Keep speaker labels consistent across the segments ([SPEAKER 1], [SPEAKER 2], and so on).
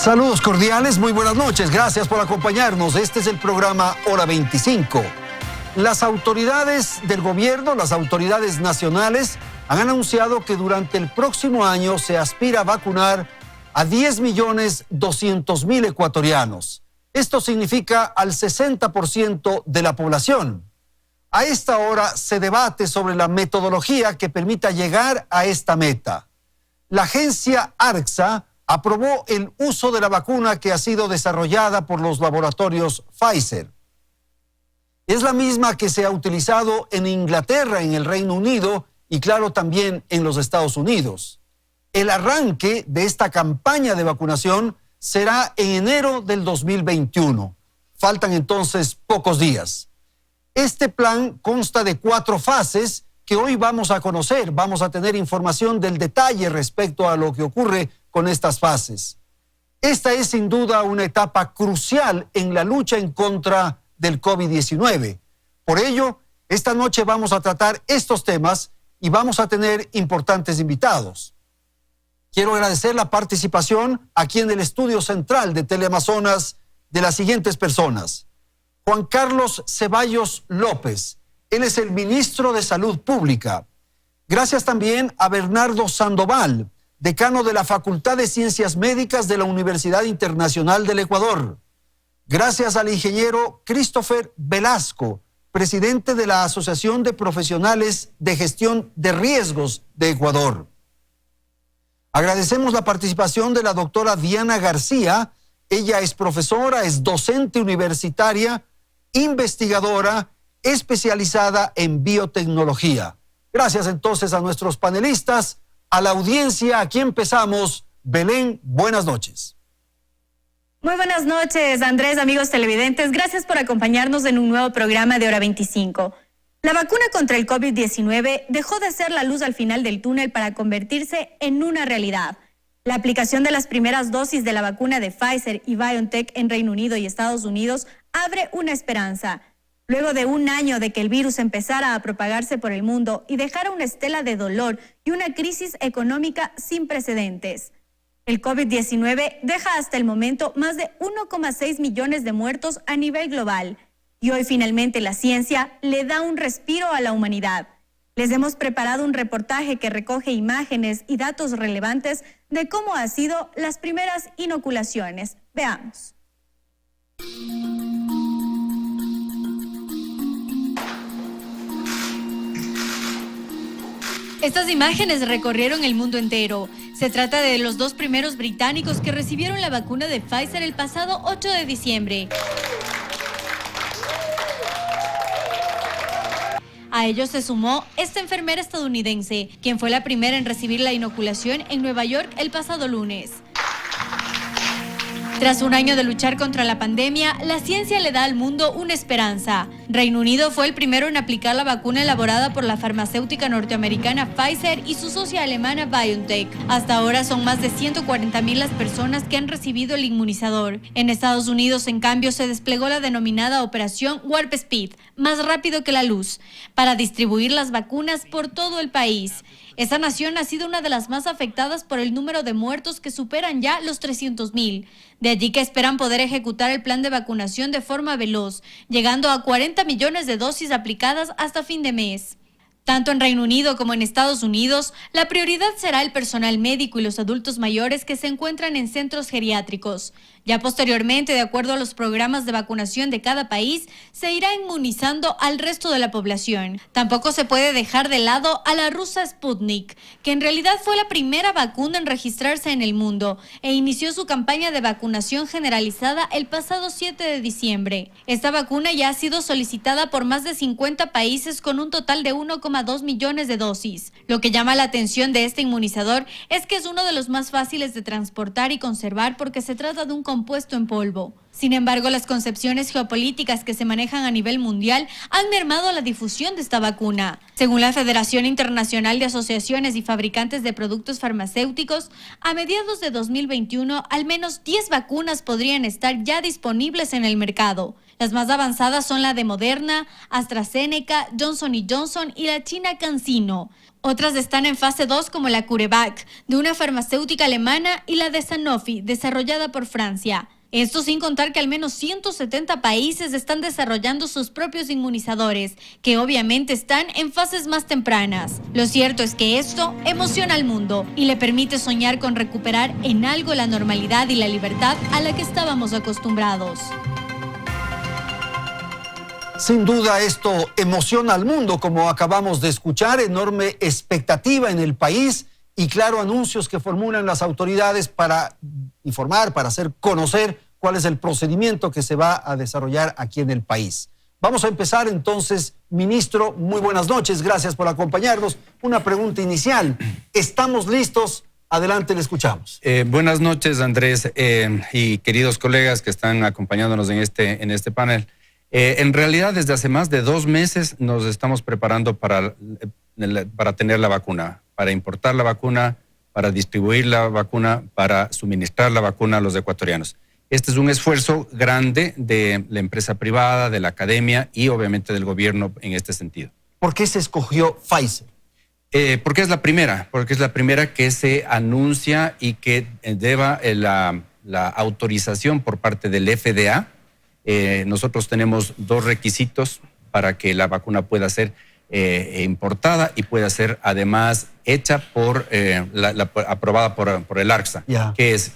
[SPEAKER 1] Saludos cordiales, muy buenas noches, gracias por acompañarnos. Este es el programa Hora 25. Las autoridades del gobierno, las autoridades nacionales, han anunciado que durante el próximo año se aspira a vacunar a 10.200.000 ecuatorianos. Esto significa al 60% de la población. A esta hora se debate sobre la metodología que permita llegar a esta meta. La agencia ARCSA aprobó el uso de la vacuna que ha sido desarrollada por los laboratorios Pfizer. Es la misma que se ha utilizado en Inglaterra, en el Reino Unido y claro también en los Estados Unidos. El arranque de esta campaña de vacunación será en enero del 2021. Faltan entonces pocos días. Este plan consta de 4 fases que hoy vamos a conocer. Vamos a tener información del detalle respecto a lo que ocurre con estas fases. Esta es sin duda una etapa crucial en la lucha en contra del COVID-19. Por ello, esta noche vamos a tratar estos temas y vamos a tener importantes invitados. Quiero agradecer la participación aquí en el estudio central de Teleamazonas de las siguientes personas. Juan Carlos Ceballos López, él es el ministro de Salud Pública. Gracias también a Bernardo Sandoval, decano de la Facultad de Ciencias Médicas de la Universidad Internacional del Ecuador. Gracias al ingeniero Christopher Velasco, presidente de la Asociación de Profesionales de Gestión de Riesgos de Ecuador. Agradecemos la participación de la doctora Diana García. Ella es profesora, es docente universitaria, investigadora, especializada en biotecnología. Gracias entonces a nuestros panelistas, a la audiencia. Aquí empezamos. Belén, buenas noches.
[SPEAKER 2] Muy buenas noches, Andrés, amigos televidentes. Gracias por acompañarnos en un nuevo programa de Hora 25. La vacuna contra el COVID-19 dejó de ser la luz al final del túnel para convertirse en una realidad. La aplicación de las primeras dosis de la vacuna de Pfizer y BioNTech en Reino Unido y Estados Unidos abre una esperanza. Luego de un año de que el virus empezara a propagarse por el mundo y dejara una estela de dolor y una crisis económica sin precedentes. El COVID-19 deja hasta el momento más de 1,6 millones de muertos a nivel global. Y hoy finalmente la ciencia le da un respiro a la humanidad. Les hemos preparado un reportaje que recoge imágenes y datos relevantes de cómo han sido las primeras inoculaciones. Veamos. Estas imágenes recorrieron el mundo entero. Se trata de los 2 primeros británicos que recibieron la vacuna de Pfizer el pasado 8 de diciembre. A ellos se sumó esta enfermera estadounidense, quien fue la primera en recibir la inoculación en Nueva York el pasado lunes. Tras un año de luchar contra la pandemia, la ciencia le da al mundo una esperanza. Reino Unido fue el primero en aplicar la vacuna elaborada por la farmacéutica norteamericana Pfizer y su socia alemana BioNTech. Hasta ahora son más de 140.000 las personas que han recibido el inmunizador. En Estados Unidos, en cambio, se desplegó la denominada Operación Warp Speed, más rápido que la luz, para distribuir las vacunas por todo el país. Esta nación ha sido una de las más afectadas por el número de muertos que superan ya los 300.000. De allí que esperan poder ejecutar el plan de vacunación de forma veloz, llegando a 40 millones de dosis aplicadas hasta fin de mes. Tanto en Reino Unido como en Estados Unidos, la prioridad será el personal médico y los adultos mayores que se encuentran en centros geriátricos. Ya posteriormente, de acuerdo a los programas de vacunación de cada país, se irá inmunizando al resto de la población. Tampoco se puede dejar de lado a la rusa Sputnik, que en realidad fue la primera vacuna en registrarse en el mundo e inició su campaña de vacunación generalizada el pasado 7 de diciembre. Esta vacuna ya ha sido solicitada por más de 50 países con un total de 1,2 millones de dosis. Lo que llama la atención de este inmunizador es que es uno de los más fáciles de transportar y conservar porque se trata de un compuesto en polvo. Sin embargo, las concepciones geopolíticas que se manejan a nivel mundial han mermado la difusión de esta vacuna. Según la Federación Internacional de Asociaciones y Fabricantes de Productos Farmacéuticos, a mediados de 2021, al menos 10 vacunas podrían estar ya disponibles en el mercado. Las más avanzadas son la de Moderna, AstraZeneca, Johnson & Johnson y la china CanSino. Otras están en fase 2 como la CureVac, de una farmacéutica alemana, y la de Sanofi, desarrollada por Francia. Esto sin contar que al menos 170 países están desarrollando sus propios inmunizadores, que obviamente están en fases más tempranas. Lo cierto es que esto emociona al mundo y le permite soñar con recuperar en algo la normalidad y la libertad a la que estábamos acostumbrados.
[SPEAKER 1] Sin duda esto emociona al mundo, como acabamos de escuchar, enorme expectativa en el país y claro, anuncios que formulan las autoridades para informar, para hacer conocer cuál es el procedimiento que se va a desarrollar aquí en el país. Vamos a empezar entonces, ministro, muy buenas noches, gracias por acompañarnos. Una pregunta inicial, ¿estamos listos? Adelante, le escuchamos.
[SPEAKER 3] Buenas noches, Andrés, y queridos colegas que están acompañándonos en este panel. En realidad, desde hace más de 2 meses nos estamos preparando para tener la vacuna, para importar la vacuna, para distribuir la vacuna, para suministrar la vacuna a los ecuatorianos. Este es un esfuerzo grande de la empresa privada, de la academia y obviamente del gobierno en este sentido.
[SPEAKER 1] ¿Por qué se escogió Pfizer?
[SPEAKER 3] Porque es la primera que se anuncia y que lleva la autorización por parte del FDA. Nosotros tenemos 2 requisitos para que la vacuna pueda ser importada y pueda ser además hecha aprobada por el ARCSA, que es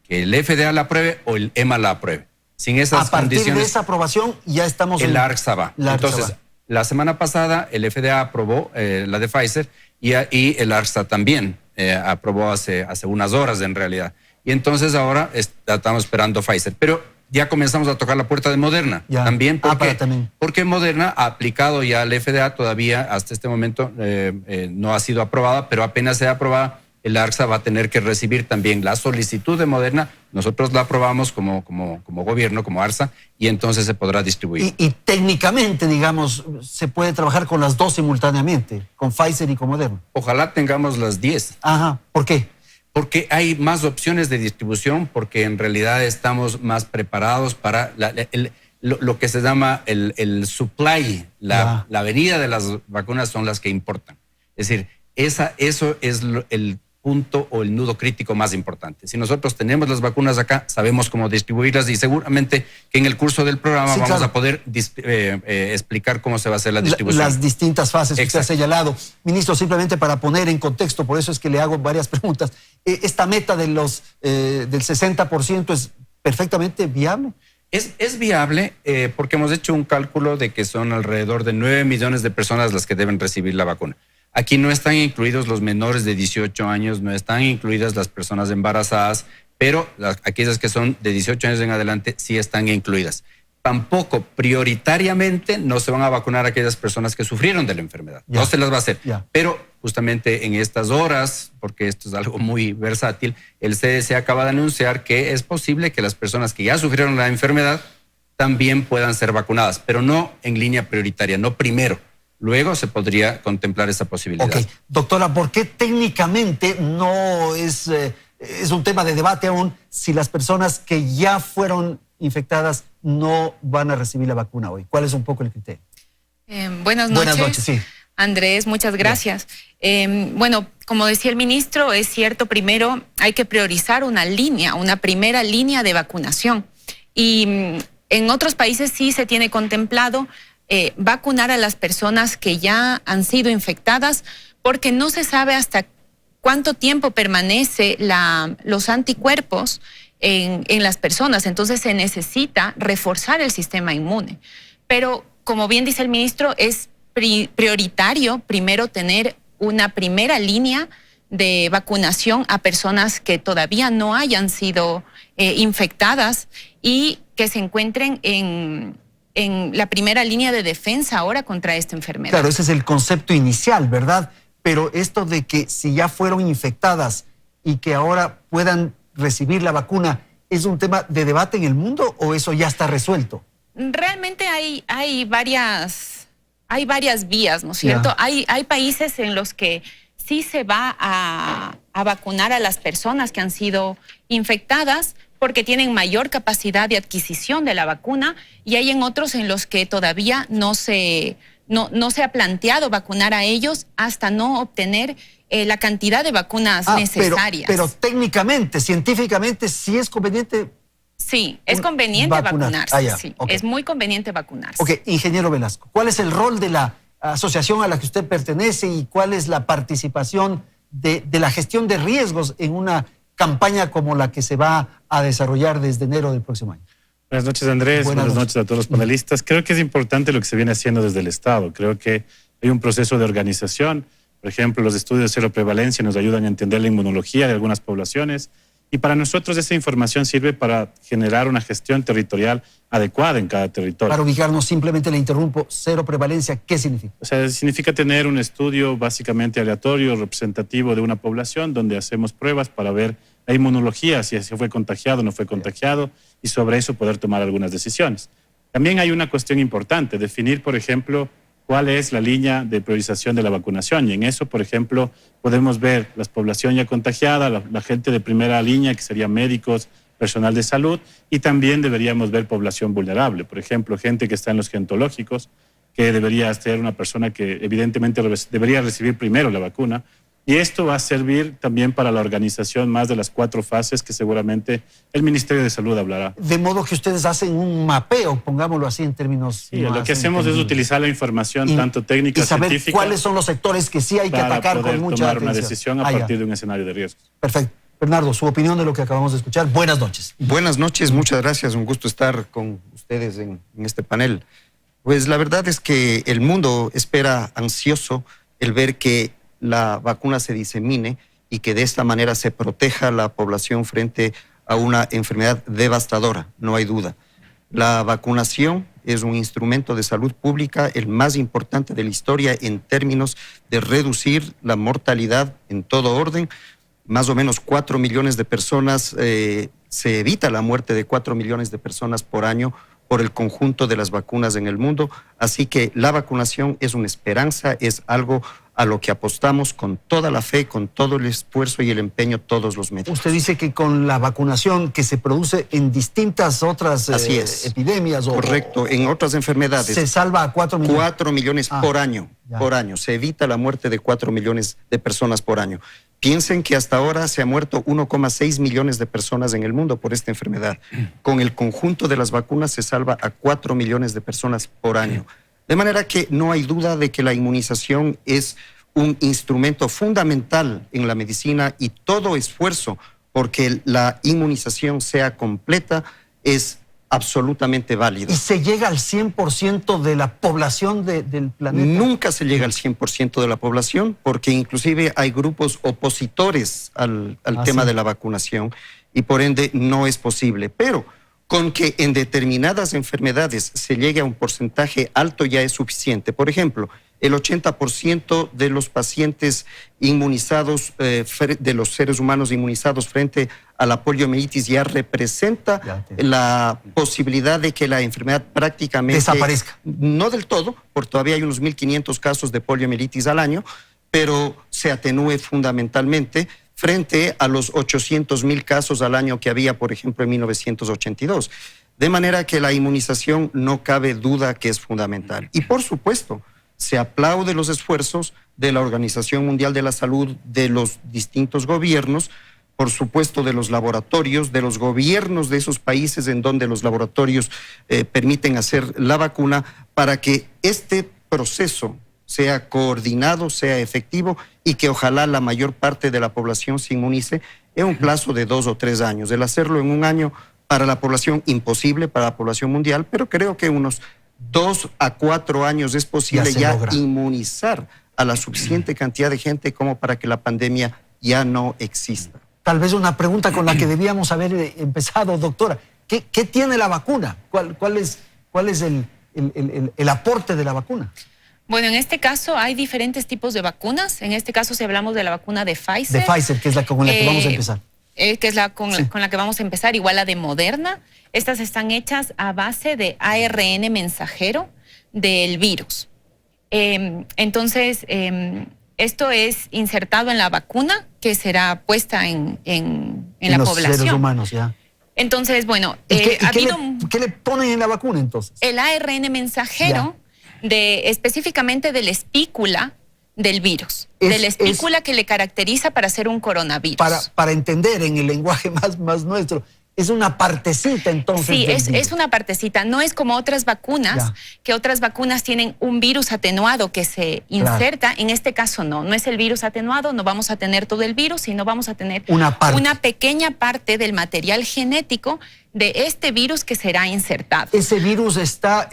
[SPEAKER 3] que el FDA la apruebe o el EMA la apruebe. Sin esas condiciones,
[SPEAKER 1] a partir de esa aprobación ya estamos
[SPEAKER 3] el ARCSA va. Entonces, la semana pasada el FDA aprobó la de Pfizer y el ARCSA también aprobó hace unas horas en realidad. Y entonces ahora estamos esperando Pfizer. Pero ya comenzamos a tocar la puerta de Moderna también, porque Moderna ha aplicado ya al FDA, todavía hasta este momento no ha sido aprobada, pero apenas sea aprobada, el ARCSA va a tener que recibir también la solicitud de Moderna. Nosotros la aprobamos como gobierno, como ARCSA, y entonces se podrá distribuir.
[SPEAKER 1] Y técnicamente, digamos, se puede trabajar con las 2 simultáneamente, con Pfizer y con Moderna.
[SPEAKER 3] Ojalá tengamos las 10.
[SPEAKER 1] Ajá, ¿por qué?
[SPEAKER 3] Porque hay más opciones de distribución, porque en realidad estamos más preparados para lo que se llama el supply, la venida de las vacunas son las que importan. Es decir, eso es el punto o el nudo crítico más importante. Si nosotros tenemos las vacunas acá, sabemos cómo distribuirlas y seguramente que en el curso del programa vamos a poder explicar cómo se va a hacer la distribución.
[SPEAKER 1] Las distintas fases que usted ha señalado. Ministro, simplemente para poner en contexto, por eso es que le hago varias preguntas. ¿Esta meta del 60% es perfectamente viable?
[SPEAKER 3] Es viable porque hemos hecho un cálculo de que son alrededor de 9 millones de personas las que deben recibir la vacuna. Aquí no están incluidos los menores de 18 años, no están incluidas las personas embarazadas, pero aquellas que son de 18 años en adelante sí están incluidas. Tampoco prioritariamente no se van a vacunar a aquellas personas que sufrieron de la enfermedad. No se las va a hacer. Pero justamente en estas horas, porque esto es algo muy versátil, el CDC acaba de anunciar que es posible que las personas que ya sufrieron la enfermedad también puedan ser vacunadas, pero no en línea prioritaria, no primero. Luego se podría contemplar esa posibilidad.
[SPEAKER 1] Ok, doctora, ¿por qué técnicamente no es un tema de debate aún si las personas que ya fueron infectadas no van a recibir la vacuna hoy? ¿Cuál es un poco el criterio?
[SPEAKER 4] Buenas noches.
[SPEAKER 1] Buenas noches, sí.
[SPEAKER 4] Andrés, muchas gracias. Bueno, como decía el ministro, es cierto, primero hay que priorizar una primera línea de vacunación. Y en otros países sí se tiene contemplado vacunar a las personas que ya han sido infectadas, porque no se sabe hasta cuánto tiempo permanece los anticuerpos en las personas. Entonces se necesita reforzar el sistema inmune. Pero, como bien dice el ministro, es prioritario primero tener una primera línea de vacunación a personas que todavía no hayan sido infectadas y que se encuentren en la primera línea de defensa ahora contra esta enfermedad.
[SPEAKER 1] Claro, ese es el concepto inicial, ¿verdad? Pero esto de que si ya fueron infectadas y que ahora puedan recibir la vacuna, ¿es un tema de debate en el mundo o eso ya está resuelto?
[SPEAKER 4] Realmente hay varias vías, ¿no es cierto? Hay países en los que sí se va a vacunar a las personas que han sido infectadas, porque tienen mayor capacidad de adquisición de la vacuna, y hay en otros en los que todavía no se ha planteado vacunar a ellos hasta no obtener la cantidad de vacunas necesarias.
[SPEAKER 1] Pero técnicamente, científicamente, sí es conveniente.
[SPEAKER 4] Sí, es conveniente vacunarse. Sí,
[SPEAKER 1] okay.
[SPEAKER 4] Es muy conveniente vacunarse.
[SPEAKER 1] Ok, ingeniero Velasco, ¿cuál es el rol de la asociación a la que usted pertenece y cuál es la participación de la gestión de riesgos en una campaña como la que se va a desarrollar desde enero del próximo año?
[SPEAKER 5] Buenas noches, Andrés. Buenas noches a todos los panelistas. Creo que es importante lo que se viene haciendo desde el Estado. Creo que hay un proceso de organización. Por ejemplo, los estudios de cero prevalencia nos ayudan a entender la inmunología de algunas poblaciones. Y para nosotros esa información sirve para generar una gestión territorial adecuada en cada territorio.
[SPEAKER 1] Para ubicarnos, simplemente le interrumpo, cero prevalencia, ¿qué significa?
[SPEAKER 5] O sea, significa tener un estudio básicamente aleatorio, representativo de una población, donde hacemos pruebas para ver la inmunología, si se fue contagiado o no fue contagiado, y sobre eso poder tomar algunas decisiones. También hay una cuestión importante, definir, por ejemplo, cuál es la línea de priorización de la vacunación. Y en eso, por ejemplo, podemos ver la población ya contagiada, la gente de primera línea, que serían médicos, personal de salud, y también deberíamos ver población vulnerable. Por ejemplo, gente que está en los gerontológicos, que debería ser una persona que evidentemente debería recibir primero la vacuna. Y esto va a servir también para la organización más de las 4 fases que seguramente el Ministerio de Salud hablará.
[SPEAKER 1] De modo que ustedes hacen un mapeo, pongámoslo así en términos...
[SPEAKER 5] Sí, lo que hacemos es utilizar la información tanto técnica,
[SPEAKER 1] y saber
[SPEAKER 5] científica,
[SPEAKER 1] cuáles son los sectores que sí hay que atacar con mucha
[SPEAKER 5] tomar
[SPEAKER 1] atención.
[SPEAKER 5] Una decisión a partir de un escenario de riesgos.
[SPEAKER 1] Perfecto. Bernardo, su opinión de lo que acabamos de escuchar. Buenas noches.
[SPEAKER 6] Buenas noches, muchas gracias. Un gusto estar con ustedes en este panel. Pues la verdad es que el mundo espera ansioso el ver que la vacuna se disemine y que de esta manera se proteja a la población frente a una enfermedad devastadora, no hay duda. La vacunación es un instrumento de salud pública el más importante de la historia en términos de reducir la mortalidad en todo orden. Más o menos 4 millones de personas, se evita la muerte de 4 millones de personas por año por el conjunto de las vacunas en el mundo. Así que la vacunación es una esperanza, es algo a lo que apostamos con toda la fe, con todo el esfuerzo y el empeño, todos los médicos.
[SPEAKER 1] Usted dice que con la vacunación que se produce en distintas otras epidemias...
[SPEAKER 6] Correcto, en otras enfermedades.
[SPEAKER 1] Se salva a 4 millones.
[SPEAKER 6] 4 millones por año, Se evita la muerte de 4 millones de personas por año. Piensen que hasta ahora se ha muerto 1,6 millones de personas en el mundo por esta enfermedad. Con el conjunto de las vacunas se salva a 4 millones de personas por año. De manera que no hay duda de que la inmunización es un instrumento fundamental en la medicina y todo esfuerzo porque la inmunización sea completa es absolutamente válido.
[SPEAKER 1] ¿Y se llega al 100% de la población del planeta?
[SPEAKER 6] Nunca se llega al 100% de la población, porque inclusive hay grupos opositores al tema de la vacunación y por ende no es posible. Pero con que en determinadas enfermedades se llegue a un porcentaje alto ya es suficiente. Por ejemplo, el 80% de los pacientes inmunizados, de los seres humanos inmunizados frente a la poliomielitis ya representa la posibilidad de que la enfermedad prácticamente
[SPEAKER 1] desaparezca.
[SPEAKER 6] No del todo, porque todavía hay unos 1.500 casos de poliomielitis al año, pero se atenúe fundamentalmente frente a los 800.000 casos al año que había, por ejemplo, en 1982. De manera que la inmunización no cabe duda que es fundamental. Y por supuesto, se aplaude los esfuerzos de la Organización Mundial de la Salud, de los distintos gobiernos, por supuesto de los laboratorios, de los gobiernos de esos países en donde los laboratorios permiten hacer la vacuna, para que este proceso sea coordinado, sea efectivo y que ojalá la mayor parte de la población se inmunice en un plazo de 2 o 3 años. El hacerlo en un año para la población, imposible para la población mundial, pero creo que unos 2 a 4 años es posible ya inmunizar a la suficiente cantidad de gente como para que la pandemia ya no exista.
[SPEAKER 1] Tal vez una pregunta con la que debíamos haber empezado, doctora. ¿Qué tiene la vacuna? ¿Cuál es el aporte de la vacuna?
[SPEAKER 4] Bueno, en este caso hay diferentes tipos de vacunas. En este caso, si hablamos de la vacuna de Pfizer.
[SPEAKER 1] De Pfizer, que es la con la que vamos a empezar.
[SPEAKER 4] Que es la con la que vamos a empezar, igual la de Moderna. Estas están hechas a base de ARN mensajero del virus. Entonces, esto es insertado en la vacuna que será puesta en la población.
[SPEAKER 1] Los seres humanos, ya.
[SPEAKER 4] Entonces, bueno,
[SPEAKER 1] ¿Qué le ponen en la vacuna entonces?
[SPEAKER 4] El ARN mensajero específicamente de la espícula del virus, de la espícula que le caracteriza para ser un coronavirus.
[SPEAKER 1] Para entender en el lenguaje más nuestro, es una partecita entonces.
[SPEAKER 4] Sí, es una partecita. No es como otras vacunas, que otras vacunas tienen un virus atenuado que se inserta. En este caso no es el virus atenuado, no vamos a tener todo el virus, sino vamos a tener una pequeña parte del material genético de este virus que será insertado.
[SPEAKER 1] ¿Ese virus está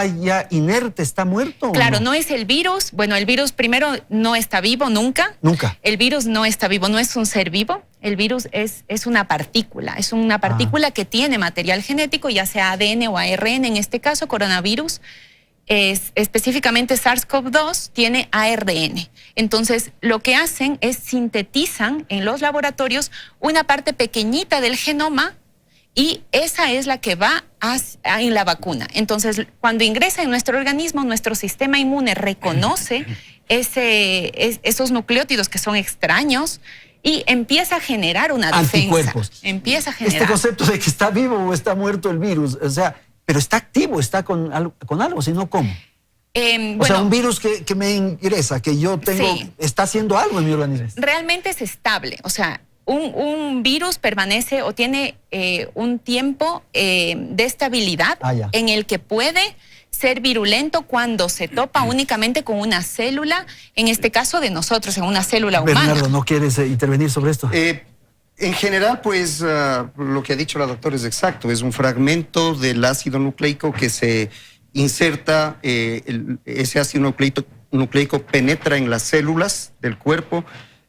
[SPEAKER 1] ya inerte, está muerto?
[SPEAKER 4] Claro, no es el virus. Bueno, el virus primero no está vivo nunca.
[SPEAKER 1] Nunca.
[SPEAKER 4] El virus no está vivo, no es un ser vivo. El virus es una partícula, que tiene material genético, ya sea ADN o ARN, en este caso coronavirus. Específicamente SARS-CoV-2 tiene ARN. Entonces, lo que hacen es sintetizan en los laboratorios una parte pequeñita del genoma y esa es la que va en la vacuna. Entonces, cuando ingresa en nuestro organismo, nuestro sistema inmune reconoce esos nucleótidos que son extraños y empieza a generar una defensa.
[SPEAKER 1] Anticuerpos.
[SPEAKER 4] Empieza a generar.
[SPEAKER 1] Este concepto de que está vivo o está muerto el virus, o sea, pero está activo, está con algo, si no, ¿cómo? O sea, un virus que me ingresa, que yo tengo, está haciendo algo en mi organismo.
[SPEAKER 4] Realmente es estable, o sea, un virus permanece o tiene un tiempo de estabilidad en el que puede ser virulento cuando se topa únicamente con una célula, en este caso de nosotros, en una célula humana.
[SPEAKER 1] Bernardo, ¿no quieres intervenir sobre esto?
[SPEAKER 6] En general, pues, lo que ha dicho la doctora es exacto. Es un fragmento del ácido nucleico que se inserta, ese ácido nucleico penetra en las células del cuerpo.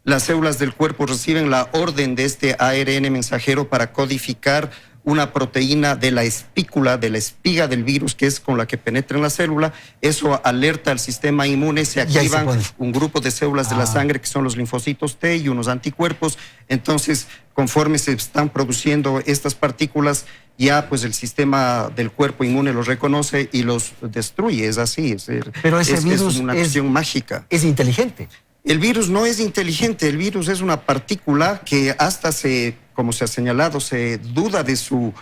[SPEAKER 6] Las células del cuerpo reciben la orden de este ARN mensajero para codificar una proteína de la espícula, de la espiga del virus, que es con la que penetra en la célula. Eso alerta al sistema inmune, se activan un grupo de células de la sangre que son los linfocitos T y unos anticuerpos. Entonces, conforme se están produciendo estas partículas, ya pues el sistema del cuerpo inmune los reconoce y los destruye. Es así.
[SPEAKER 1] Pero ese virus
[SPEAKER 6] es una acción mágica.
[SPEAKER 1] Es inteligente.
[SPEAKER 6] El virus no es inteligente, el virus es una partícula que hasta como se ha señalado, se duda de su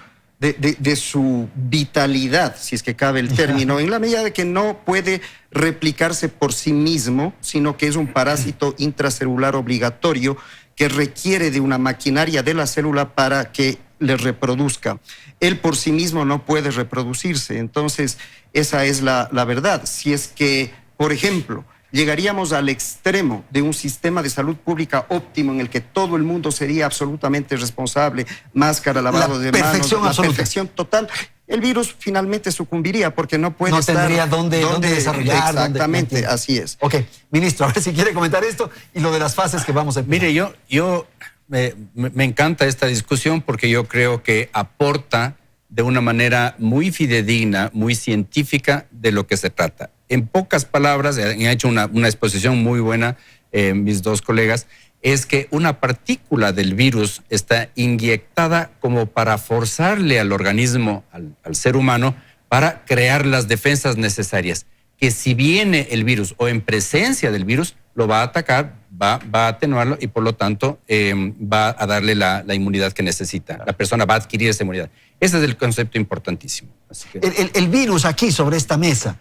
[SPEAKER 6] vitalidad, si es que cabe el término, en la medida de que no puede replicarse por sí mismo, sino que es un parásito intracelular obligatorio que requiere de una maquinaria de la célula para que le reproduzca. Él por sí mismo no puede reproducirse, entonces esa es la verdad. Si es que, por ejemplo, llegaríamos al extremo de un sistema de salud pública óptimo en el que todo el mundo sería absolutamente responsable, máscara, lavado de manos, la perfección total, el virus finalmente sucumbiría porque no puede estar...
[SPEAKER 1] No tendría dónde desarrollar.
[SPEAKER 6] Exactamente, así es.
[SPEAKER 1] Ok, ministro, a ver si quiere comentar esto y lo de las fases que vamos a empezar.
[SPEAKER 3] Mire, yo me encanta esta discusión porque yo creo que aporta de una manera muy fidedigna, muy científica de lo que se trata. En pocas palabras, han hecho una exposición muy buena mis dos colegas, es que una partícula del virus está inyectada como para forzarle al organismo, al ser humano, para crear las defensas necesarias. Que si viene el virus o en presencia del virus, lo va a atacar, va a atenuarlo y por lo tanto va a darle la inmunidad que necesita. La persona va a adquirir esa inmunidad. Ese es el concepto importantísimo. Así que...
[SPEAKER 1] el virus aquí sobre esta mesa,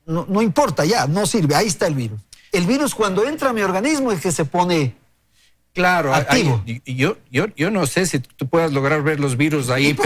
[SPEAKER 1] no importa ya, no sirve, ahí está el virus. El virus cuando entra a mi organismo es que se pone activo.
[SPEAKER 3] Yo no sé si tú puedas lograr ver los virus ahí,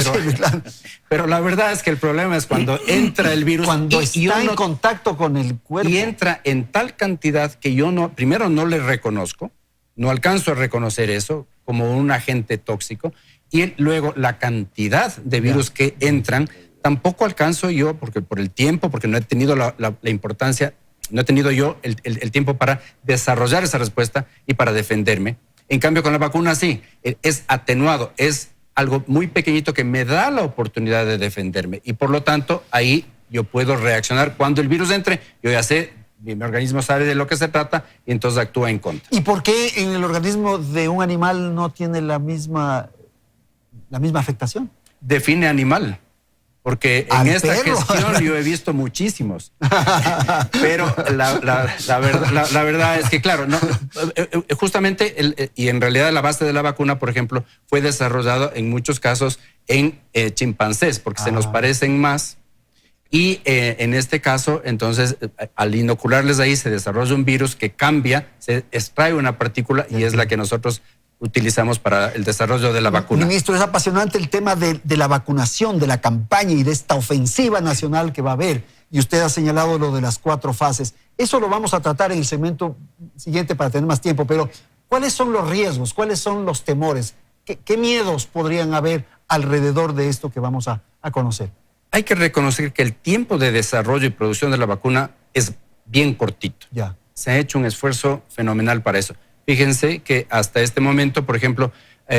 [SPEAKER 3] pero la verdad es que el problema es cuando entra el virus.
[SPEAKER 1] Cuando está en contacto con el cuerpo.
[SPEAKER 3] Y entra en tal cantidad que yo primero no le reconozco, no alcanzo a reconocer eso como un agente tóxico, y luego la cantidad de virus que entran, tampoco alcanzo yo, porque por el tiempo, porque no he tenido la importancia, no he tenido yo el tiempo para desarrollar esa respuesta y para defenderme. En cambio, con la vacuna sí, es atenuado, es algo muy pequeñito que me da la oportunidad de defenderme y por lo tanto ahí yo puedo reaccionar. Cuando el virus entre, yo ya sé, mi organismo sabe de lo que se trata y entonces actúa en contra.
[SPEAKER 1] ¿Y por qué en el organismo de un animal no tiene la misma afectación?
[SPEAKER 3] Define animal. Porque en esta gestión yo he visto muchísimos. Pero la verdad es que, claro, justamente, y en realidad la base de la vacuna, por ejemplo, fue desarrollado en muchos casos en chimpancés, porque se nos parecen más. Y en este caso, entonces, al inocularles ahí, se desarrolla un virus que cambia, se extrae una partícula y es la que nosotros utilizamos para el desarrollo de la vacuna.
[SPEAKER 1] Ministro, es apasionante el tema de la vacunación, de la campaña y de esta ofensiva nacional que va a haber. Y usted ha señalado lo de las 4 fases. Eso lo vamos a tratar en el segmento siguiente para tener más tiempo, pero ¿cuáles son los riesgos? ¿Cuáles son los temores? ¿Qué miedos podrían haber alrededor de esto que vamos a conocer?
[SPEAKER 3] Hay que reconocer que el tiempo de desarrollo y producción de la vacuna es bien cortito.
[SPEAKER 1] Ya.
[SPEAKER 3] Se ha hecho un esfuerzo fenomenal para eso. Fíjense que hasta este momento, por ejemplo,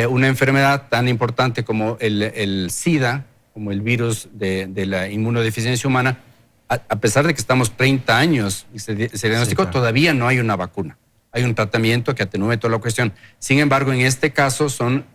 [SPEAKER 3] una enfermedad tan importante como el SIDA, como el virus de la inmunodeficiencia humana, a pesar de que estamos 30 años y se diagnosticó, claro, todavía no hay una vacuna. Hay un tratamiento que atenúe toda la cuestión. Sin embargo, en este caso,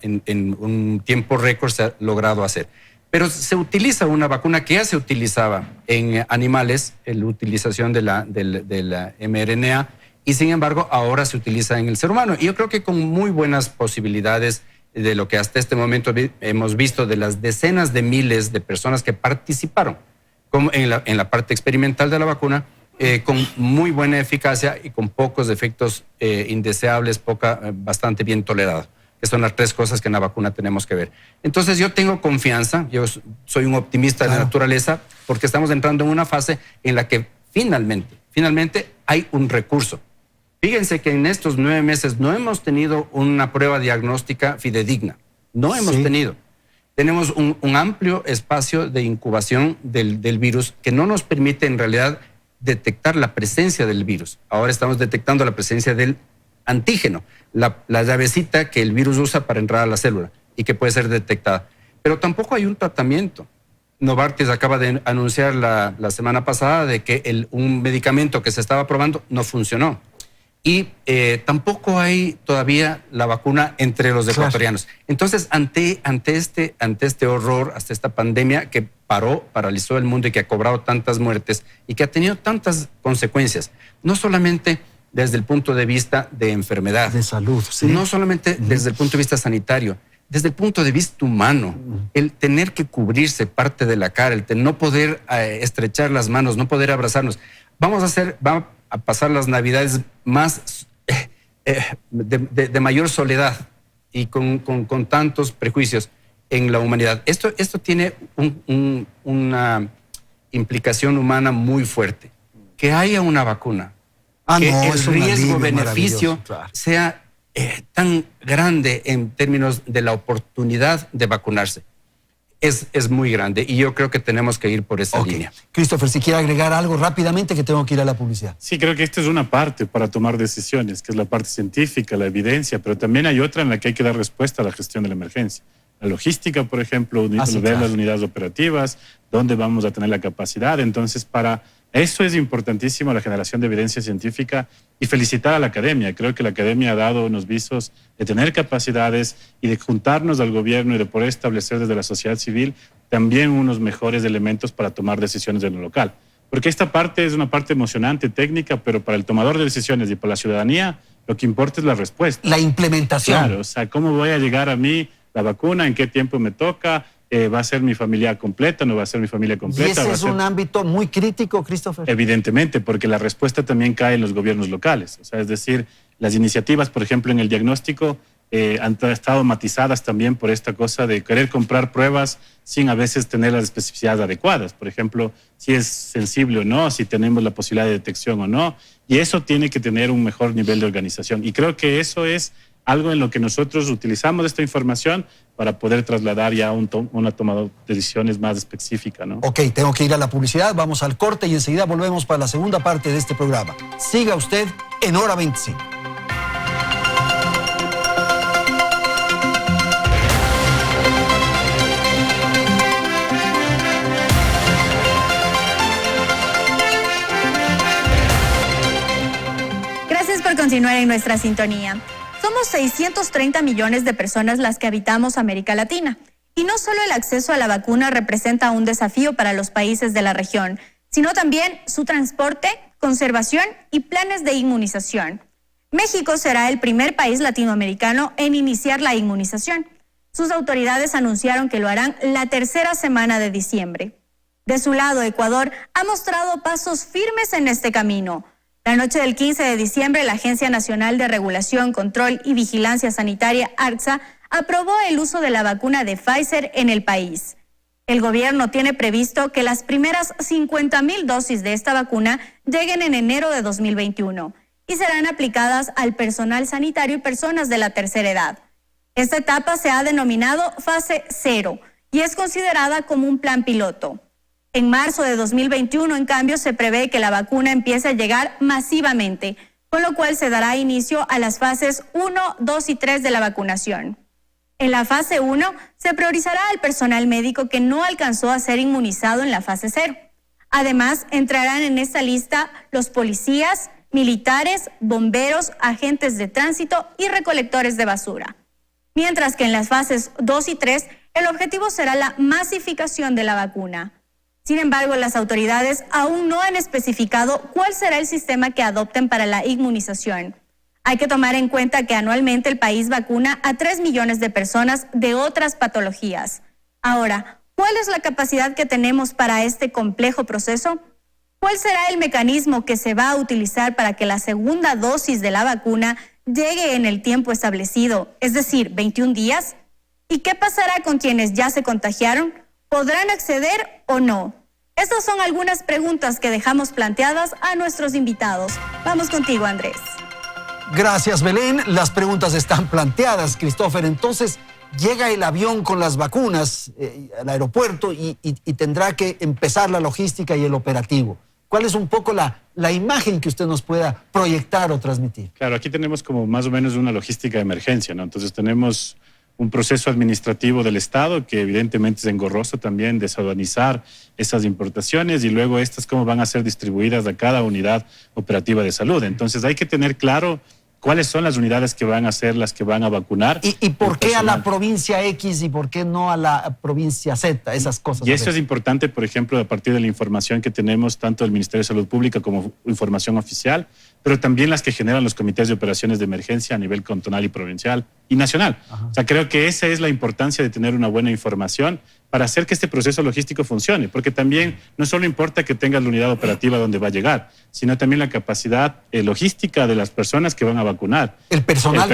[SPEAKER 3] en un tiempo récord se ha logrado hacer. Pero se utiliza una vacuna que ya se utilizaba en animales, la utilización de la mRNA, y sin embargo ahora se utiliza en el ser humano. Y yo creo que con muy buenas posibilidades de lo que hasta este momento hemos visto de las decenas de miles de personas que participaron como en la parte experimental de la vacuna, con muy buena eficacia y con pocos efectos indeseables, bastante bien tolerados. Que son las 3 cosas que en la vacuna tenemos que ver. Entonces yo tengo confianza, yo soy un optimista de naturaleza, porque estamos entrando en una fase en la que finalmente hay un recurso. Fíjense que en estos 9 meses no hemos tenido una prueba diagnóstica fidedigna, no hemos tenido. Tenemos un amplio espacio de incubación del virus que no nos permite en realidad detectar la presencia del virus. Ahora estamos detectando la presencia del antígeno, la llavecita que el virus usa para entrar a la célula y que puede ser detectada. Pero tampoco hay un tratamiento. Novartis acaba de anunciar la semana pasada de que un medicamento que se estaba probando no funcionó. Y tampoco hay todavía la vacuna entre los ecuatorianos. Entonces, ante este horror, hasta esta pandemia que paralizó el mundo y que ha cobrado tantas muertes y que ha tenido tantas consecuencias, no solamente desde el punto de vista de enfermedad,
[SPEAKER 1] de salud,
[SPEAKER 3] no solamente desde el punto de vista sanitario, desde el punto de vista humano, el tener que cubrirse parte de la cara, el no poder estrechar las manos, no poder abrazarnos. Va a pasar las Navidades más de mayor soledad y con tantos prejuicios en la humanidad. Esto tiene una implicación humana muy fuerte. Que haya una vacuna, que el riesgo-beneficio sea tan grande en términos de la oportunidad de vacunarse. Es muy grande y yo creo que tenemos que ir por esa línea.
[SPEAKER 1] Christopher, si quiere agregar algo rápidamente, que tengo que ir a la publicidad.
[SPEAKER 5] Sí, creo que esta es una parte para tomar decisiones, que es la parte científica, la evidencia, pero también hay otra en la que hay que dar respuesta a la gestión de la emergencia. La logística, por ejemplo, ver las unidades operativas, dónde vamos a tener la capacidad. Entonces, para eso es importantísimo la generación de evidencia científica y felicitar a la academia. Creo que la academia ha dado unos visos de tener capacidades y de juntarnos al gobierno y de poder establecer desde la sociedad civil también unos mejores elementos para tomar decisiones en lo local. Porque esta parte es una parte emocionante, técnica, pero para el tomador de decisiones y para la ciudadanía lo que importa es la respuesta.
[SPEAKER 1] La implementación.
[SPEAKER 5] Claro, o sea, ¿cómo voy a llegar a mí la vacuna? ¿En qué tiempo me toca? ¿Va a ser mi familia completa? ¿No va a ser mi familia completa?
[SPEAKER 1] ¿Y ese es un ámbito muy crítico, Christopher?
[SPEAKER 5] Evidentemente, porque la respuesta también cae en los gobiernos locales. O sea, es decir, las iniciativas, por ejemplo, en el diagnóstico, han estado matizadas también por esta cosa de querer comprar pruebas sin a veces tener las especificidades adecuadas. Por ejemplo, si es sensible o no, si tenemos la posibilidad de detección o no. Y eso tiene que tener un mejor nivel de organización. Y creo que eso es algo en lo que nosotros utilizamos esta información para poder trasladar ya una toma de decisiones más específica, ¿no?
[SPEAKER 1] Ok, tengo que ir a la publicidad, vamos al corte y enseguida volvemos para la segunda parte de este programa. Siga usted en Hora 25.
[SPEAKER 7] Gracias por continuar en nuestra sintonía. Somos 630 millones de personas las que habitamos América Latina. Y no solo el acceso a la vacuna representa un desafío para los países de la región, sino también su transporte, conservación y planes de inmunización. México será el primer país latinoamericano en iniciar la inmunización. Sus autoridades anunciaron que lo harán la tercera semana de diciembre. De su lado, Ecuador ha mostrado pasos firmes en este camino. La noche del 15 de diciembre, la Agencia Nacional de Regulación, Control y Vigilancia Sanitaria, ARCSA, aprobó el uso de la vacuna de Pfizer en el país. El gobierno tiene previsto que las primeras 50,000 dosis de esta vacuna lleguen en enero de 2021 y serán aplicadas al personal sanitario y personas de la tercera edad. Esta etapa se ha denominado fase 0 y es considerada como un plan piloto. En marzo de 2021, en cambio, se prevé que la vacuna empiece a llegar masivamente, con lo cual se dará inicio a las fases 1, 2 y 3 de la vacunación. En la fase 1 se priorizará al personal médico que no alcanzó a ser inmunizado en la fase 0. Además, entrarán en esta lista los policías, militares, bomberos, agentes de tránsito y recolectores de basura. Mientras que en las fases 2 y 3, el objetivo será la masificación de la vacuna. Sin embargo, las autoridades aún no han especificado cuál será el sistema que adopten para la inmunización. Hay que tomar en cuenta que anualmente el país vacuna a 3 millones de personas de otras patologías. Ahora, ¿cuál es la capacidad que tenemos para este complejo proceso? ¿Cuál será el mecanismo que se va a utilizar para que la segunda dosis de la vacuna llegue en el tiempo establecido, es decir, 21 días? ¿Y qué pasará con quienes ya se contagiaron? ¿Podrán acceder o no? Estas son algunas preguntas que dejamos planteadas a nuestros invitados. Vamos contigo, Andrés.
[SPEAKER 1] Gracias, Belén. Las preguntas están planteadas, Christopher. Entonces, llega el avión con las vacunas al aeropuerto y tendrá que empezar la logística y el operativo. ¿Cuál es un poco la imagen que usted nos pueda proyectar o transmitir?
[SPEAKER 5] Claro, aquí tenemos como más o menos una logística de emergencia, ¿no? Entonces tenemos un proceso administrativo del Estado que evidentemente es engorroso también desaduanizar esas importaciones y luego estas cómo van a ser distribuidas a cada unidad operativa de salud. Entonces hay que tener claro cuáles son las unidades que van a ser las que van a vacunar.
[SPEAKER 1] ¿Y por qué a la provincia X y por qué no a la provincia Z? Esas cosas.
[SPEAKER 5] Y eso es importante, por ejemplo, a partir de la información que tenemos tanto del Ministerio de Salud Pública como información oficial, pero también las que generan los comités de operaciones de emergencia a nivel cantonal y provincial y nacional. Ajá. O sea, creo que esa es la importancia de tener una buena información para hacer que este proceso logístico funcione, porque también no solo importa que tengas la unidad operativa donde va a llegar, sino también la capacidad logística de las personas que van a vacunar.
[SPEAKER 1] El personal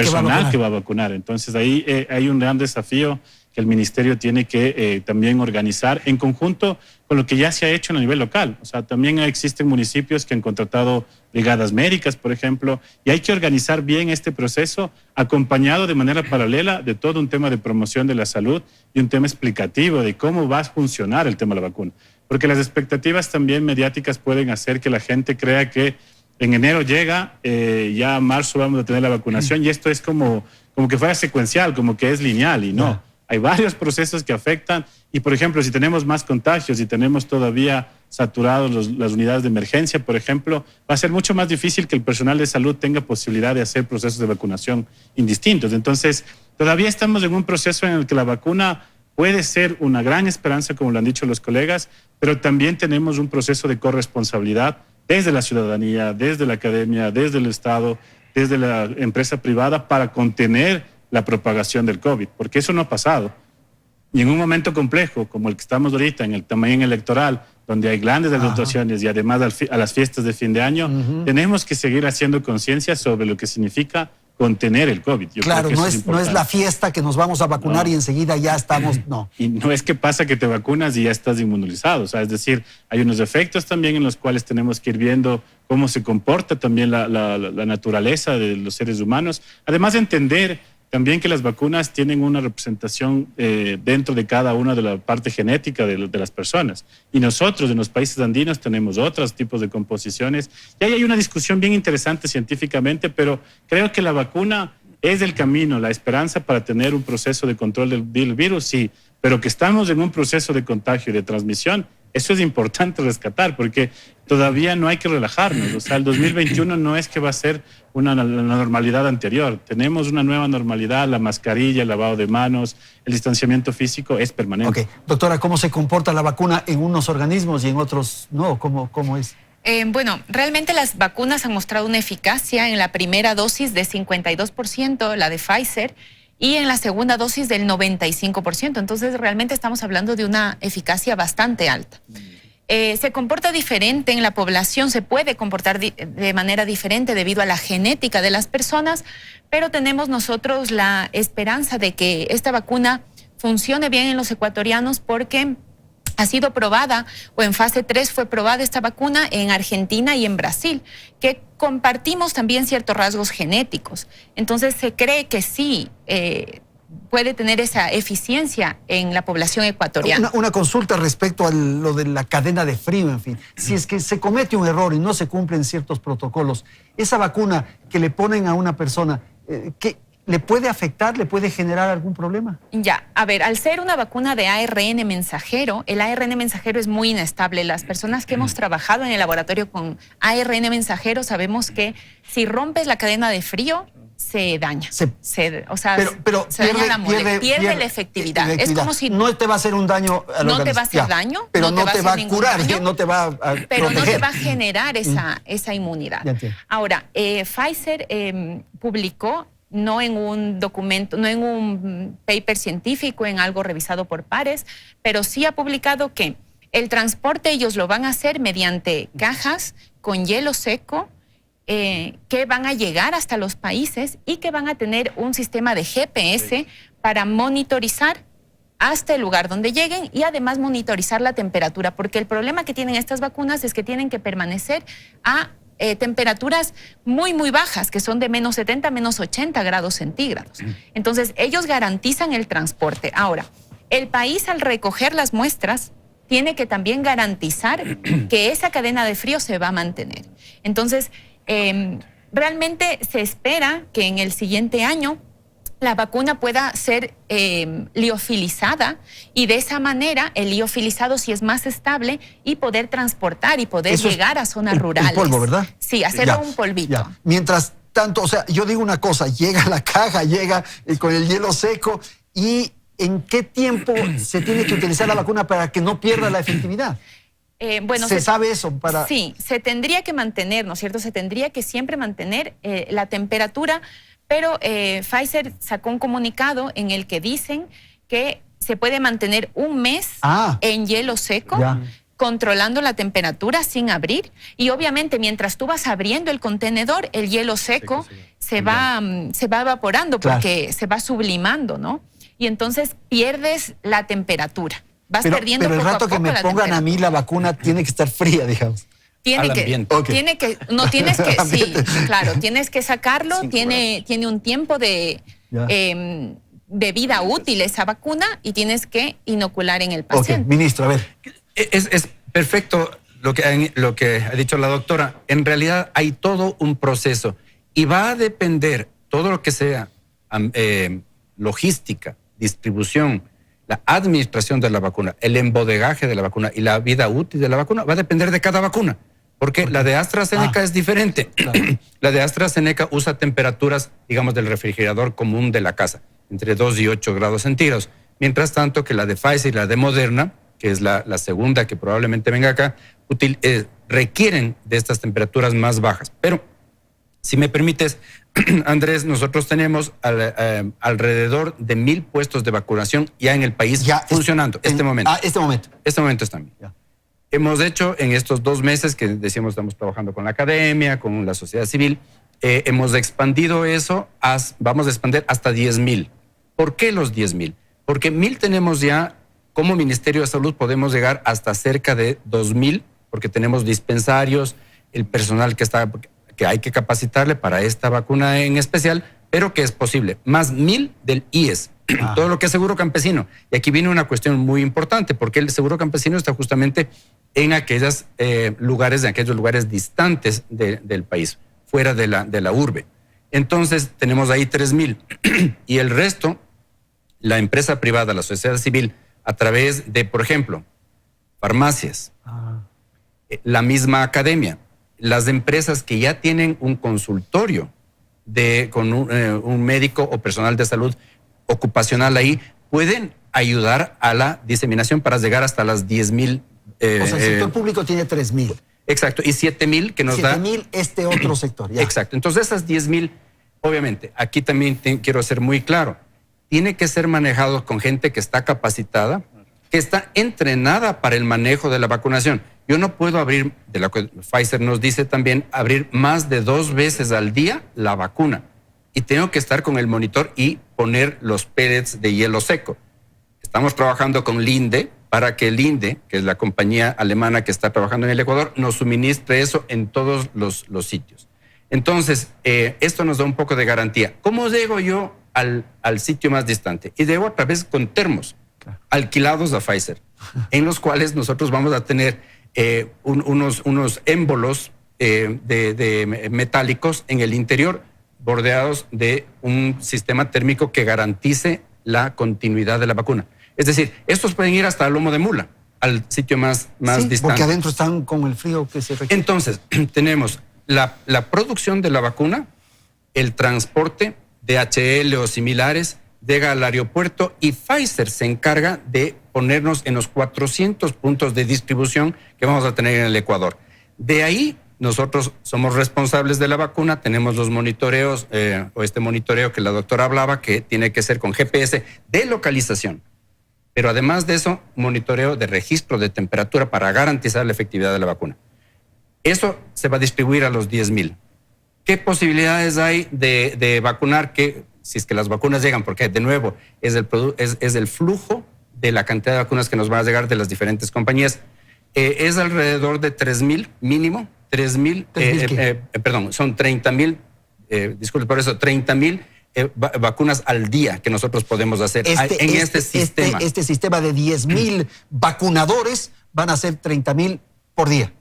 [SPEAKER 5] que va a vacunar. Entonces ahí hay un gran desafío que el Ministerio tiene que también organizar en conjunto con lo que ya se ha hecho a nivel local. O sea, también existen municipios que han contratado brigadas médicas, por ejemplo, y hay que organizar bien este proceso acompañado de manera paralela de todo un tema de promoción de la salud y un tema explicativo de cómo va a funcionar el tema de la vacuna. Porque las expectativas también mediáticas pueden hacer que la gente crea que en enero llega, ya a marzo vamos a tener la vacunación y esto es como que fuera secuencial, como que es lineal y no. Hay varios procesos que afectan y, por ejemplo, si tenemos más contagios y tenemos todavía saturados las unidades de emergencia, por ejemplo, va a ser mucho más difícil que el personal de salud tenga posibilidad de hacer procesos de vacunación indistintos. Entonces, todavía estamos en un proceso en el que la vacuna puede ser una gran esperanza, como lo han dicho los colegas, pero también tenemos un proceso de corresponsabilidad desde la ciudadanía, desde la academia, desde el Estado, desde la empresa privada para contener la propagación del COVID, porque eso no ha pasado. Y en un momento complejo como el que estamos ahorita, en el tamaño electoral, donde hay grandes actuaciones y además a las fiestas de fin de año, tenemos que seguir haciendo conciencia sobre lo que significa contener el COVID.
[SPEAKER 1] Claro, no es la fiesta que nos vamos a vacunar y enseguida ya estamos, no.
[SPEAKER 5] Y no es que pasa que te vacunas y ya estás inmunizado, o sea, es decir, hay unos efectos también en los cuales tenemos que ir viendo cómo se comporta también la naturaleza de los seres humanos, además de entender también que las vacunas tienen una representación dentro de cada una de la parte genética de las personas. Y nosotros en los países andinos tenemos otros tipos de composiciones. Y ahí hay una discusión bien interesante científicamente, pero creo que la vacuna es el camino, la esperanza para tener un proceso de control del virus, sí. Pero que estamos en un proceso de contagio y de transmisión, eso es importante rescatar porque todavía no hay que relajarnos. O sea, el 2021 no es que va a ser la normalidad anterior. Tenemos una nueva normalidad, la mascarilla, el lavado de manos, el distanciamiento físico es permanente.
[SPEAKER 1] Ok, doctora, ¿cómo se comporta la vacuna en unos organismos y en otros no? ¿Cómo es?
[SPEAKER 4] Bueno, realmente las vacunas han mostrado una eficacia en la primera dosis de 52%, la de Pfizer, y en la segunda dosis del 95%. Entonces realmente estamos hablando de una eficacia bastante alta. Se comporta diferente en la población, se puede comportar de manera diferente debido a la genética de las personas, pero tenemos nosotros la esperanza de que esta vacuna funcione bien en los ecuatorianos porque ha sido probada, o en fase 3 fue probada esta vacuna en Argentina y en Brasil, que compartimos también ciertos rasgos genéticos. Entonces se cree que sí puede tener esa eficiencia en la población ecuatoriana.
[SPEAKER 1] Una consulta respecto a lo de la cadena de frío, en fin. Si es que se comete un error y no se cumplen ciertos protocolos, esa vacuna que le ponen a una persona, ¿qué le puede afectar, le puede generar algún problema?
[SPEAKER 4] Ya, a ver, al ser una vacuna de ARN mensajero, el ARN mensajero es muy inestable. Las personas que hemos trabajado en el laboratorio con ARN mensajero sabemos que si rompes la cadena de frío, se daña.
[SPEAKER 1] Pero
[SPEAKER 4] se daña la molécula, pierde la efectividad. Es como si
[SPEAKER 1] no te va a hacer un daño al organismo.
[SPEAKER 4] No te va a hacer daño,
[SPEAKER 1] pero no te va a curar, no te va a
[SPEAKER 4] pero
[SPEAKER 1] proteger.
[SPEAKER 4] no te va a generar esa inmunidad. Ahora, Pfizer publicó, no en un documento, no en un paper científico, en algo revisado por pares, pero sí ha publicado que el transporte ellos lo van a hacer mediante cajas con hielo seco, que van a llegar hasta los países y que van a tener un sistema de GPS para monitorizar hasta el lugar donde lleguen y además monitorizar la temperatura, porque el problema que tienen estas vacunas es que tienen que permanecer a temperaturas muy, muy bajas, que son de menos 70, menos 80 grados centígrados. Entonces, ellos garantizan el transporte. Ahora, el país al recoger las muestras tiene que también garantizar que esa cadena de frío se va a mantener. Entonces, realmente se espera que en el siguiente año la vacuna pueda ser liofilizada y de esa manera el liofilizado sí es más estable y poder transportar y poder llegar a zonas rurales.
[SPEAKER 1] El polvo, ¿verdad?
[SPEAKER 4] Sí, hacerlo un polvito.
[SPEAKER 1] Ya. Mientras tanto, o sea, yo digo una cosa, llega la caja, llega con el hielo seco, y ¿en qué tiempo se tiene que utilizar la vacuna para que no pierda la efectividad?
[SPEAKER 4] Bueno,
[SPEAKER 1] ¿Se sabe eso?
[SPEAKER 4] Sí, se tendría que mantener, ¿no es cierto? Se tendría que siempre mantener la temperatura, pero Pfizer sacó un comunicado en el que dicen que se puede mantener un mes en hielo seco, controlando la temperatura sin abrir, y obviamente mientras tú vas abriendo el contenedor, el hielo seco se va evaporando porque se va sublimando, ¿no? Y entonces pierdes la temperatura. Vas perdiendo
[SPEAKER 1] pero el
[SPEAKER 4] poco
[SPEAKER 1] rato
[SPEAKER 4] a poco
[SPEAKER 1] que me pongan a mí la vacuna tiene que estar fría, digamos.
[SPEAKER 4] Tienes que sacarlo, tiene un tiempo de vida útil esa vacuna y tienes que inocular en el paciente.
[SPEAKER 1] Ministro, a ver.
[SPEAKER 3] Es perfecto lo que ha dicho la doctora. En realidad hay todo un proceso y va a depender todo lo que sea logística, distribución, la administración de la vacuna, el embodegaje de la vacuna y la vida útil de la vacuna va a depender de cada vacuna. Porque la de AstraZeneca es diferente. Claro. La de AstraZeneca usa temperaturas, digamos, del refrigerador común de la casa, entre 2 y 8 grados centígrados. Mientras tanto que la de Pfizer y la de Moderna, que es la segunda que probablemente venga acá, requieren de estas temperaturas más bajas. Pero, si me permites, Andrés, nosotros tenemos alrededor de 1,000 puestos de vacunación ya en el país funcionando. Este momento están bien. Ya. Hemos hecho en estos 2 meses que decíamos estamos trabajando con la academia, con la sociedad civil, hemos expandido eso, vamos a expandir hasta 10,000. ¿Por qué los 10,000? Porque 1,000 tenemos ya, como Ministerio de Salud podemos llegar hasta cerca de 2,000, porque tenemos dispensarios, el personal que hay que capacitarle para esta vacuna en especial, pero que es posible. Más 1,000 del IES, todo lo que es seguro campesino. Y aquí viene una cuestión muy importante, porque el seguro campesino está justamente en aquellos lugares distantes del país, fuera de la urbe. Entonces tenemos ahí 3,000 y el resto, la empresa privada, la sociedad civil, a través de, por ejemplo, farmacias, la misma academia, las empresas que ya tienen un consultorio con un médico o personal de salud ocupacional ahí, pueden ayudar a la diseminación para llegar hasta las 10,000.
[SPEAKER 1] O sea, el sector público tiene 3,000.
[SPEAKER 3] Exacto, y 7,000 que nos
[SPEAKER 1] 7,000 este otro sector. Ya.
[SPEAKER 3] Exacto, entonces esas 10,000, obviamente, aquí también quiero ser muy claro, tiene que ser manejado con gente que está capacitada, que está entrenada para el manejo de la vacunación. Yo no puedo abrir, de lo que Pfizer nos dice también, abrir más de 2 veces al día la vacuna. Y tengo que estar con el monitor y poner los pellets de hielo seco. Estamos trabajando con Linde para que Linde, que es la compañía alemana que está trabajando en el Ecuador, nos suministre eso en todos los sitios. Entonces, esto nos da un poco de garantía. ¿Cómo llego yo al sitio más distante? Y llego a través con termos alquilados a Pfizer, en los cuales nosotros vamos a tener unos émbolos de metálicos en el interior, bordeados de un sistema térmico que garantice la continuidad de la vacuna. Es decir, estos pueden ir hasta el lomo de mula, al sitio más distante.
[SPEAKER 1] Porque adentro están con el frío que se requiere.
[SPEAKER 3] Entonces, tenemos la producción de la vacuna, el transporte, DHL o similares, llega al aeropuerto y Pfizer se encarga de ponernos en los 400 puntos de distribución que vamos a tener en el Ecuador. De ahí, nosotros somos responsables de la vacuna, tenemos los monitoreos, o este monitoreo que la doctora hablaba, que tiene que ser con GPS de localización. Pero además de eso, monitoreo de registro de temperatura para garantizar la efectividad de la vacuna. Eso se va a distribuir a los 10,000. ¿Qué posibilidades hay de vacunar? Si es que las vacunas llegan, porque de nuevo es el flujo de la cantidad de vacunas que nos van a llegar de las diferentes compañías. Es alrededor de 3,000 mínimo. 3,000, son 30,000, disculpe por eso, 30,000 vacunas al día que nosotros podemos hacer en este sistema.
[SPEAKER 1] Este sistema de 10,000 vacunadores van a ser 30,000 por día.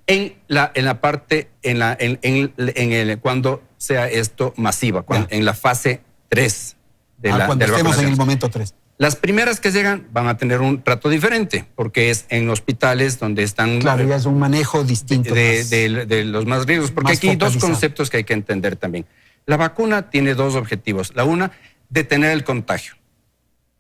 [SPEAKER 1] Cuando sea esto masiva, en la fase 3 de la cuando estemos
[SPEAKER 3] vacunación.
[SPEAKER 1] en el momento 3.
[SPEAKER 3] Las primeras que llegan van a tener un trato diferente, porque es en hospitales donde están...
[SPEAKER 1] Claro, ya es un manejo distinto.
[SPEAKER 3] De los más riesgos, porque aquí hay 2 conceptos que hay que entender también. La vacuna tiene 2 objetivos. La una, detener el contagio.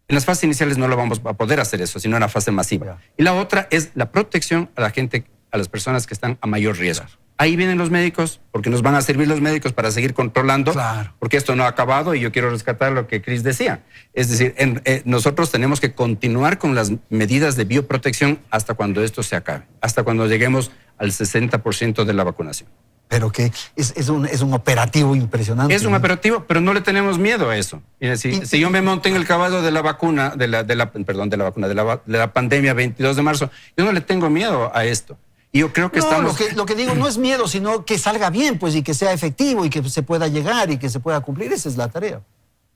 [SPEAKER 3] En las fases iniciales no lo vamos a poder hacer eso, sino en la fase masiva. Y la otra es la protección a la gente, a las personas que están a mayor riesgo. Ahí vienen los médicos, porque nos van a servir los médicos para seguir controlando, porque esto no ha acabado y yo quiero rescatar lo que Chris decía. Es decir, nosotros tenemos que continuar con las medidas de bioprotección hasta cuando esto se acabe, hasta cuando lleguemos al 60% de la vacunación.
[SPEAKER 1] Pero que es un operativo impresionante.
[SPEAKER 3] Es un operativo, pero no le tenemos miedo a eso. Mira, si yo me monté en el caballo de la vacuna, de la pandemia 22 de marzo, yo no le tengo miedo a esto. Y yo creo que estamos...
[SPEAKER 1] Lo que digo no es miedo, sino que salga bien, pues, y que sea efectivo, y que se pueda llegar, y que se pueda cumplir. Esa es la tarea.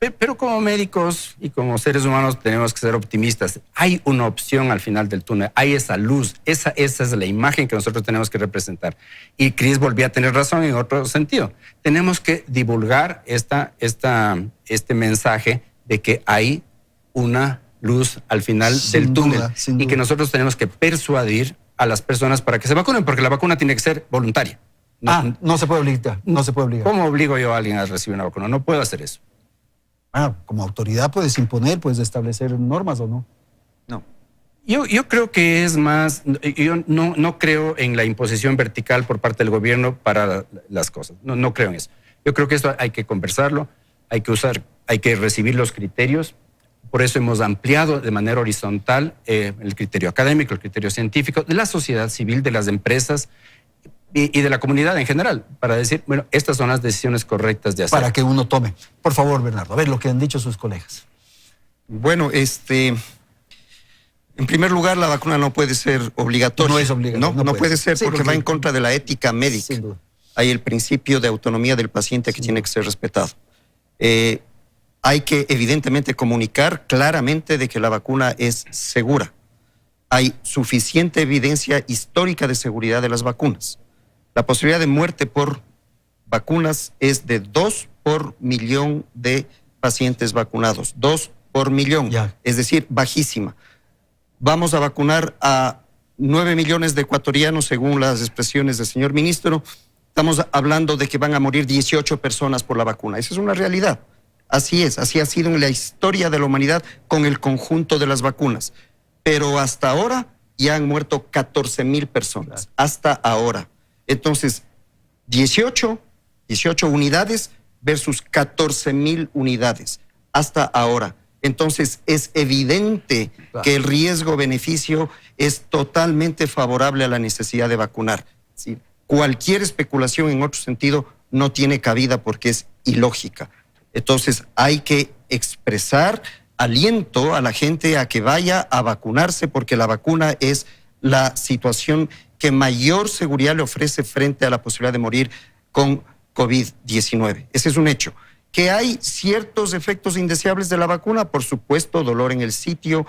[SPEAKER 3] Pero como médicos y como seres humanos tenemos que ser optimistas. Hay una opción al final del túnel, hay esa luz, esa es la imagen que nosotros tenemos que representar. Y Chris volvía a tener razón en otro sentido. Tenemos que divulgar este mensaje de que hay una luz al final del túnel, y que nosotros tenemos que persuadir a las personas para que se vacunen, porque la vacuna tiene que ser voluntaria.
[SPEAKER 1] No se puede obligar. No se puede obligar.
[SPEAKER 3] ¿Cómo obligo yo a alguien a recibir una vacuna? No puedo hacer eso.
[SPEAKER 1] Como autoridad puedes imponer, puedes establecer normas o no.
[SPEAKER 3] No. Yo creo que es más, yo no creo en la imposición vertical por parte del gobierno para las cosas. No creo en eso. Yo creo que esto hay que conversarlo, hay que recibir los criterios. Por eso hemos ampliado de manera horizontal el criterio académico, el criterio científico, de la sociedad civil, de las empresas y de la comunidad en general, para decir, bueno, estas son las decisiones correctas de hacer.
[SPEAKER 1] Para que uno tome. Por favor, Bernardo, a ver lo que han dicho sus colegas.
[SPEAKER 6] Bueno, en primer lugar, la vacuna no puede ser obligatoria.
[SPEAKER 1] No es obligatoria.
[SPEAKER 6] No puede ser, porque va en contra de la ética médica.
[SPEAKER 1] Sin duda.
[SPEAKER 6] Hay el principio de autonomía del paciente que tiene que ser respetado. Hay que evidentemente comunicar claramente de que la vacuna es segura. Hay suficiente evidencia histórica de seguridad de las vacunas. La posibilidad de muerte por vacunas es de 2 por millón de pacientes vacunados. 2 por millón, es decir, bajísima. Vamos a vacunar a 9 millones de ecuatorianos, según las expresiones del señor ministro. Estamos hablando de que van a morir 18 personas por la vacuna. Esa es una realidad. Así es, así ha sido en la historia de la humanidad con el conjunto de las vacunas. Pero hasta ahora ya han muerto 14,000 personas, hasta ahora. Entonces, 18 unidades versus 14,000 unidades, hasta ahora. Entonces es evidente que el riesgo-beneficio es totalmente favorable a la necesidad de vacunar. ¿Sí? Cualquier especulación en otro sentido no tiene cabida porque es ilógica. Entonces hay que expresar aliento a la gente a que vaya a vacunarse, porque la vacuna es la situación que mayor seguridad le ofrece frente a la posibilidad de morir con COVID-19. Ese es un hecho. Que hay ciertos efectos indeseables de la vacuna, por supuesto, dolor en el sitio,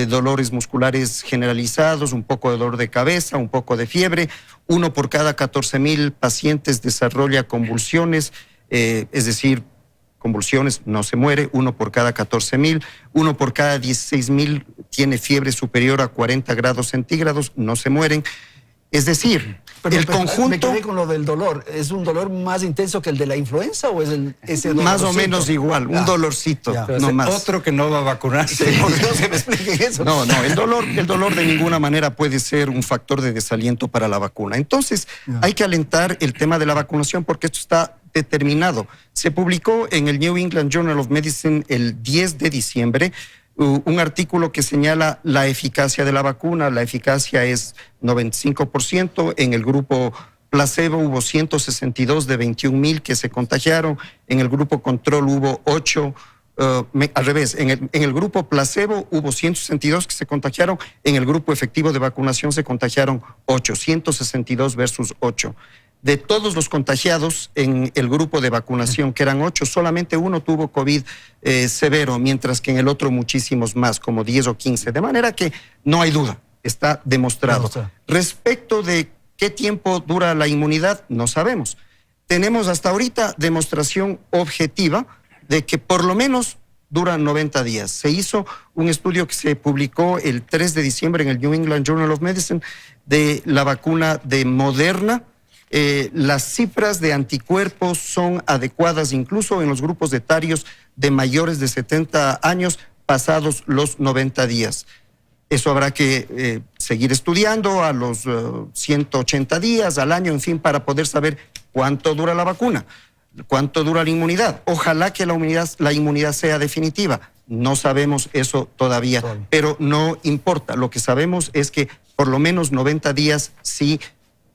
[SPEAKER 6] dolores musculares generalizados, un poco de dolor de cabeza, un poco de fiebre. 1 por cada 14,000 pacientes desarrolla convulsiones, es decir, convulsiones, no se muere. 1 por cada 14,000, 1 por cada 16,000 tiene fiebre superior a 40 grados centígrados, no se mueren. Es decir, el conjunto...
[SPEAKER 1] Me quedé con lo del dolor. ¿Es un dolor más intenso que el de la influenza o es ese dolor?
[SPEAKER 6] Más o menos igual, un dolorcito, no más.
[SPEAKER 3] Otro que no va a vacunarse.
[SPEAKER 1] Sí, por Dios que me expliquen eso.
[SPEAKER 6] No, el dolor de ninguna manera puede ser un factor de desaliento para la vacuna. Entonces, hay que alentar el tema de la vacunación porque esto está determinado. Se publicó en el New England Journal of Medicine el 10 de diciembre un artículo que señala la eficacia de la vacuna. La eficacia es 95%. En el grupo placebo hubo 162 de 21,000 que se contagiaron. En el grupo control hubo 8. Al revés, en el grupo placebo hubo 162 que se contagiaron. En el grupo efectivo de vacunación se contagiaron 8. 162 versus 8. De todos los contagiados en el grupo de vacunación, que eran 8, solamente 1 tuvo COVID severo, mientras que en el otro muchísimos más, como 10 o 15. De manera que no hay duda, está demostrado. Respecto de qué tiempo dura la inmunidad, no sabemos. Tenemos hasta ahorita demostración objetiva de que por lo menos dura 90 días. Se hizo un estudio que se publicó el 3 de diciembre en el New England Journal of Medicine de la vacuna de Moderna. Las cifras de anticuerpos son adecuadas incluso en los grupos etarios de mayores de 70 años pasados los 90 días. Eso habrá que seguir estudiando a los 180 días, al año, en fin, para poder saber cuánto dura la vacuna, cuánto dura la inmunidad. Ojalá que la inmunidad sea definitiva. No sabemos eso todavía, pero no importa. Lo que sabemos es que por lo menos 90 días sí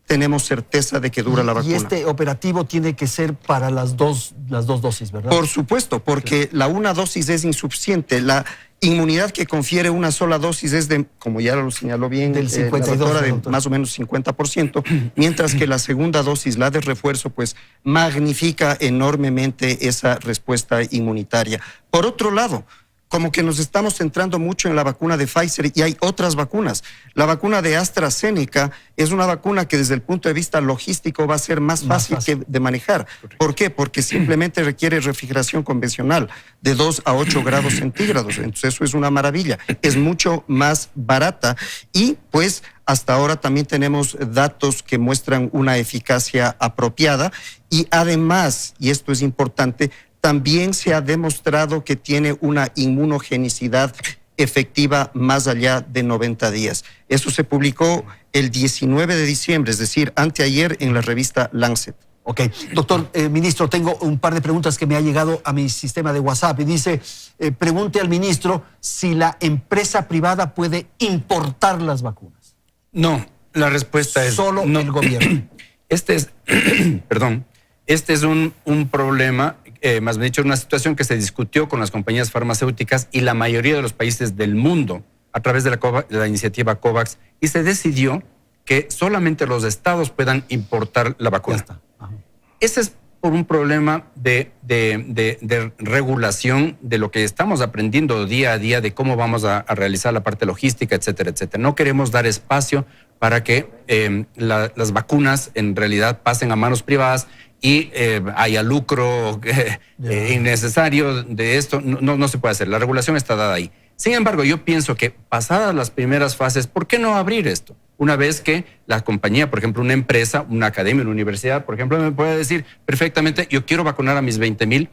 [SPEAKER 6] tenemos certeza de que dura la vacuna.
[SPEAKER 1] Y este operativo tiene que ser para las dos dosis, ¿verdad?
[SPEAKER 6] Por supuesto, porque la una dosis es insuficiente. La inmunidad que confiere una sola dosis es de, como ya lo señaló bien
[SPEAKER 1] del 52,
[SPEAKER 6] la doctora, de más o menos 50%, mientras que la segunda dosis, la de refuerzo, pues magnifica enormemente esa respuesta inmunitaria. Por otro lado, como que nos estamos centrando mucho en la vacuna de Pfizer y hay otras vacunas. La vacuna de AstraZeneca es una vacuna que desde el punto de vista logístico va a ser más fácil que de manejar. ¿Por qué? Porque simplemente requiere refrigeración convencional de 2 a 8 grados centígrados. Entonces eso es una maravilla. Es mucho más barata y pues hasta ahora también tenemos datos que muestran una eficacia apropiada y además, y esto es importante, también se ha demostrado que tiene una inmunogenicidad efectiva más allá de 90 días. Eso se publicó el 19 de diciembre, es decir, anteayer en la revista Lancet.
[SPEAKER 1] Ok, doctor ministro, tengo un par de preguntas que me ha llegado a mi sistema de WhatsApp y dice, pregunte al ministro si la empresa privada puede importar las vacunas.
[SPEAKER 3] No, la respuesta es
[SPEAKER 1] solo
[SPEAKER 3] no.
[SPEAKER 1] El gobierno.
[SPEAKER 3] Este es, perdón, este es un problema, más bien dicho, una situación que se discutió con las compañías farmacéuticas y la mayoría de los países del mundo a través de la iniciativa COVAX, y se decidió que solamente los estados puedan importar la vacuna. Ese es por un problema de regulación de lo que estamos aprendiendo día a día de cómo vamos a realizar la parte logística, etcétera, etcétera. No queremos dar espacio para que las vacunas en realidad pasen a manos privadas y haya lucro innecesario de esto. No se puede hacer. La regulación está dada ahí. Sin embargo, yo pienso que pasadas las primeras fases, ¿por qué no abrir esto? Una vez que la compañía, por ejemplo, una empresa, una academia, una universidad, por ejemplo, me puede decir perfectamente, yo quiero vacunar a mis 20,000,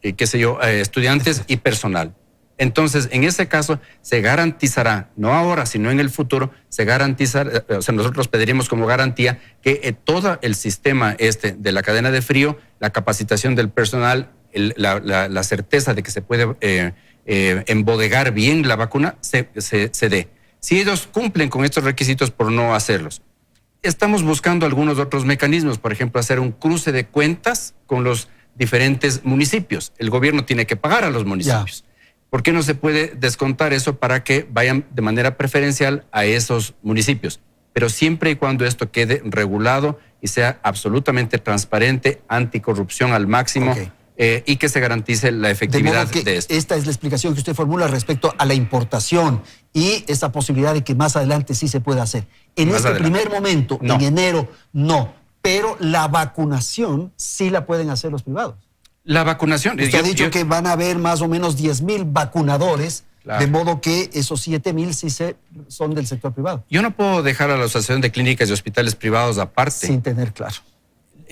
[SPEAKER 3] estudiantes y personal. Entonces, en ese caso, se garantizará, no ahora, sino en el futuro, se garantizará, o sea, nosotros pediremos como garantía que todo el sistema de la cadena de frío, la capacitación del personal, la certeza de que se puede embodegar bien la vacuna, se dé. Si ellos cumplen con estos requisitos por no hacerlos, estamos buscando algunos otros mecanismos, por ejemplo, hacer un cruce de cuentas con los diferentes municipios. El gobierno tiene que pagar a los municipios. ¿Por qué no se puede descontar eso para que vayan de manera preferencial a esos municipios? Pero siempre y cuando esto quede regulado y sea absolutamente transparente, anticorrupción al máximo, y que se garantice la efectividad de esto.
[SPEAKER 1] Esta es la explicación que usted formula respecto a la importación y esa posibilidad de que más adelante sí se pueda hacer. En primer momento,
[SPEAKER 3] no.
[SPEAKER 1] En enero, no. Pero la vacunación sí la pueden hacer los privados.
[SPEAKER 3] La vacunación...
[SPEAKER 1] Usted ha dicho que van a haber más o menos 10,000 vacunadores, de modo que esos 7,000 sí son del sector privado.
[SPEAKER 3] Yo no puedo dejar a la Asociación de Clínicas y Hospitales Privados aparte.
[SPEAKER 1] Sin tener claro.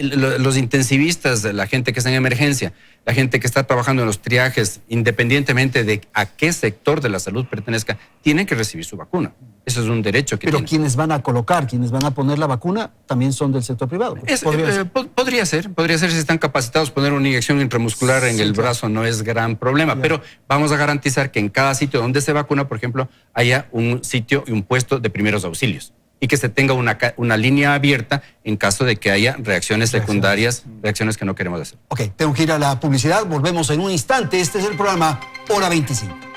[SPEAKER 3] Los intensivistas, la gente que está en emergencia, la gente que está trabajando en los triajes, independientemente de a qué sector de la salud pertenezca, tienen que recibir su vacuna. Eso es un derecho que tienen.
[SPEAKER 1] Pero quienes van a colocar, quienes van a poner la vacuna, también son del sector privado.
[SPEAKER 3] Podría ser si están capacitados. Poner una inyección intramuscular en el brazo no es gran problema, pero vamos a garantizar que en cada sitio donde se vacuna, por ejemplo, haya un sitio y un puesto de primeros auxilios, y que se tenga una línea abierta en caso de que haya reacciones secundarias, reacciones que no queremos hacer.
[SPEAKER 1] Ok, tengo que ir a la publicidad, volvemos en un instante. Este es el programa Hora 25.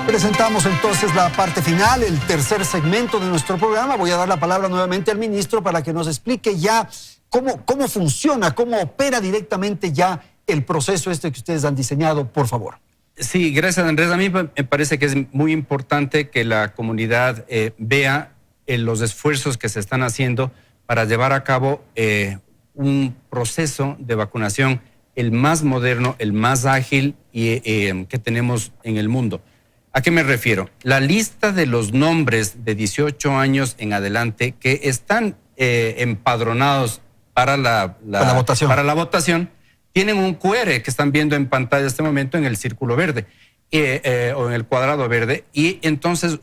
[SPEAKER 1] Presentamos entonces la parte final, el tercer segmento de nuestro programa. Voy a dar la palabra nuevamente al ministro para que nos explique ya cómo funciona, cómo opera directamente ya el proceso que ustedes han diseñado, por favor.
[SPEAKER 3] Sí, gracias, Andrés. A mí me parece que es muy importante que la comunidad vea los esfuerzos que se están haciendo para llevar a cabo un proceso de vacunación el más moderno, el más ágil que tenemos en el mundo. ¿A qué me refiero? La lista de los nombres de 18 años en adelante que están empadronados para la votación, tienen un QR que están viendo en pantalla en este momento en el círculo verde o en el cuadrado verde, y entonces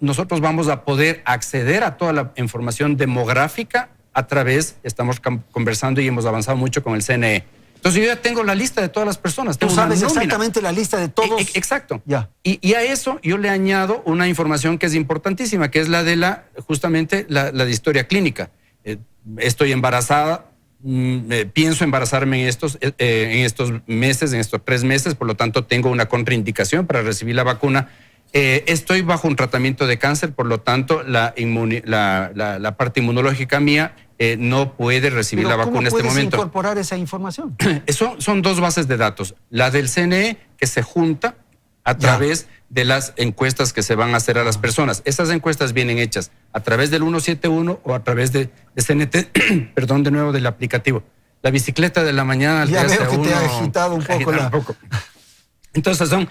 [SPEAKER 3] nosotros vamos a poder acceder a toda la información demográfica a través, estamos conversando y hemos avanzado mucho con el CNE. Entonces yo ya tengo la lista de todas las personas.
[SPEAKER 1] Tú sabes exactamente la lista de todos.
[SPEAKER 3] Exacto.
[SPEAKER 1] Ya.
[SPEAKER 3] Y a eso yo le añado una información que es importantísima, que es la de justamente la de historia clínica. Estoy embarazada, pienso embarazarme en estos meses, en estos 3 meses, por lo tanto tengo una contraindicación para recibir la vacuna. Estoy bajo un tratamiento de cáncer, por lo tanto la parte inmunológica mía no puede recibir la vacuna en este momento.
[SPEAKER 1] ¿Cómo puedes incorporar esa información?
[SPEAKER 3] Son 2 bases de datos. La del CNE, que se junta a través de las encuestas que se van a hacer a las personas. Esas encuestas vienen hechas a través del 171 o a través de CNT, perdón, de nuevo, del aplicativo. La bicicleta de la mañana...
[SPEAKER 1] Ya veo que te ha agitado un poco
[SPEAKER 3] Entonces son,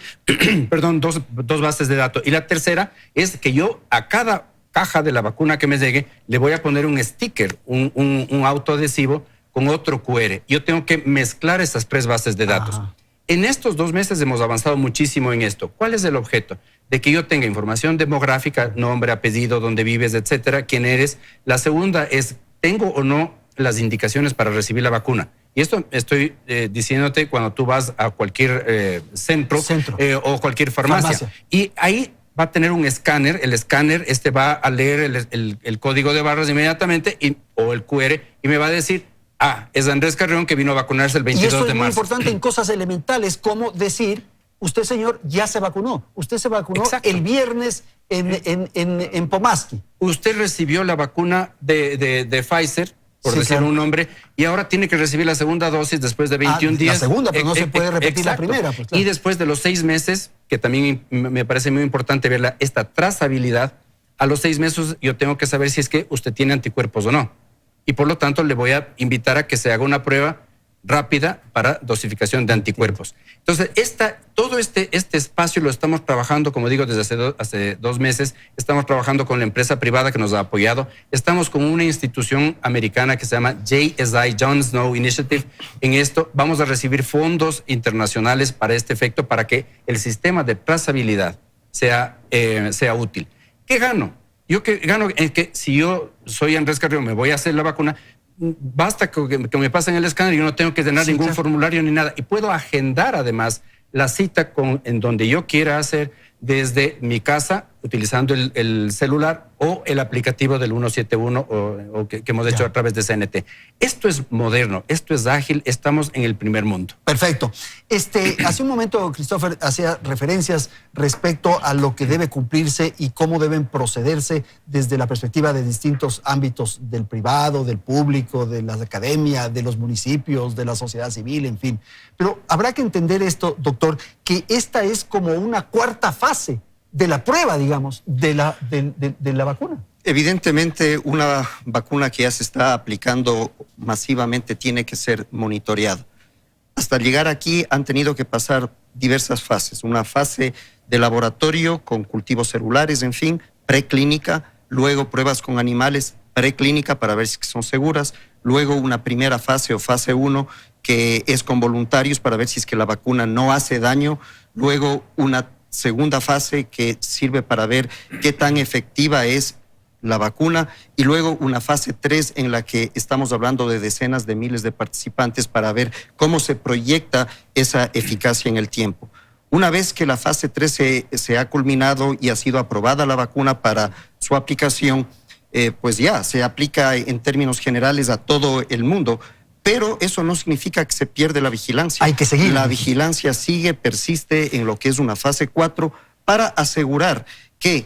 [SPEAKER 3] perdón, dos bases de datos. Y la tercera es que yo a cada caja de la vacuna que me llegue le voy a poner un sticker, un autoadhesivo con otro QR. Yo tengo que mezclar esas 3 bases de datos. Ajá. En estos 2 meses hemos avanzado muchísimo en esto. ¿Cuál es el objeto? De que yo tenga información demográfica, nombre, apellido, dónde vives, etcétera, quién eres. La segunda es, ¿tengo o no las indicaciones para recibir la vacuna? Y esto estoy diciéndote cuando tú vas a cualquier centro. O cualquier farmacia. Y ahí va a tener un escáner. El escáner va a leer el código de barras inmediatamente o el QR y me va a decir, es Andrés Carrión que vino a vacunarse el 22 de marzo. Y eso es muy importante
[SPEAKER 1] en cosas elementales como decir, usted, señor, ya se vacunó. Usted se vacunó el viernes en Pomaski.
[SPEAKER 3] Usted recibió la vacuna de Pfizer, por decir un nombre, y ahora tiene que recibir la segunda dosis después de 21 días.
[SPEAKER 1] La segunda, pero no se puede repetir la primera. Pues, claro.
[SPEAKER 3] Y después de los 6 meses, que también me parece muy importante ver esta trazabilidad, a los 6 meses yo tengo que saber si es que usted tiene anticuerpos o no. Y por lo tanto le voy a invitar a que se haga una prueba rápida para dosificación de anticuerpos. Entonces, todo este espacio lo estamos trabajando, como digo, desde hace 2 meses. Estamos trabajando con la empresa privada que nos ha apoyado. Estamos con una institución americana que se llama JSI, John Snow Initiative. En esto vamos a recibir fondos internacionales para este efecto, para que el sistema de trazabilidad sea útil. ¿Qué gano? Yo que gano es que si yo soy Andrés Carrillo, me voy a hacer la vacuna, basta que me pasen el escáner y yo no tengo que llenar ningún formulario ni nada. Y puedo agendar además la cita en donde yo quiera hacer desde mi casa, utilizando el celular o el aplicativo del 171 o que hemos hecho a través de CNT. Esto es moderno, esto es ágil, estamos en el primer mundo.
[SPEAKER 1] Perfecto. Hace un momento, Christopher hacía referencias respecto a lo que debe cumplirse y cómo deben procederse desde la perspectiva de distintos ámbitos del privado, del público, de la academia, de los municipios, de la sociedad civil, en fin. Pero habrá que entender esto, doctor, que esta es como una cuarta fase de la prueba, digamos, de la vacuna.
[SPEAKER 6] Evidentemente, una vacuna que ya se está aplicando masivamente tiene que ser monitoreada. Hasta llegar aquí han tenido que pasar diversas fases. Una fase de laboratorio con cultivos celulares, en fin, preclínica, luego pruebas con animales, preclínica para ver si son seguras, luego una primera fase o fase 1 que es con voluntarios para ver si es que la vacuna no hace daño, luego una segunda fase que sirve para ver qué tan efectiva es la vacuna y luego una fase 3 en la que estamos hablando de decenas de miles de participantes para ver cómo se proyecta esa eficacia en el tiempo. Una vez que la fase 3 se ha culminado y ha sido aprobada la vacuna para su aplicación, pues ya se aplica en términos generales a todo el mundo. Pero eso no significa que se pierde la vigilancia.
[SPEAKER 1] Hay que seguir.
[SPEAKER 6] La vigilancia sigue, persiste en lo que es una fase 4 para asegurar que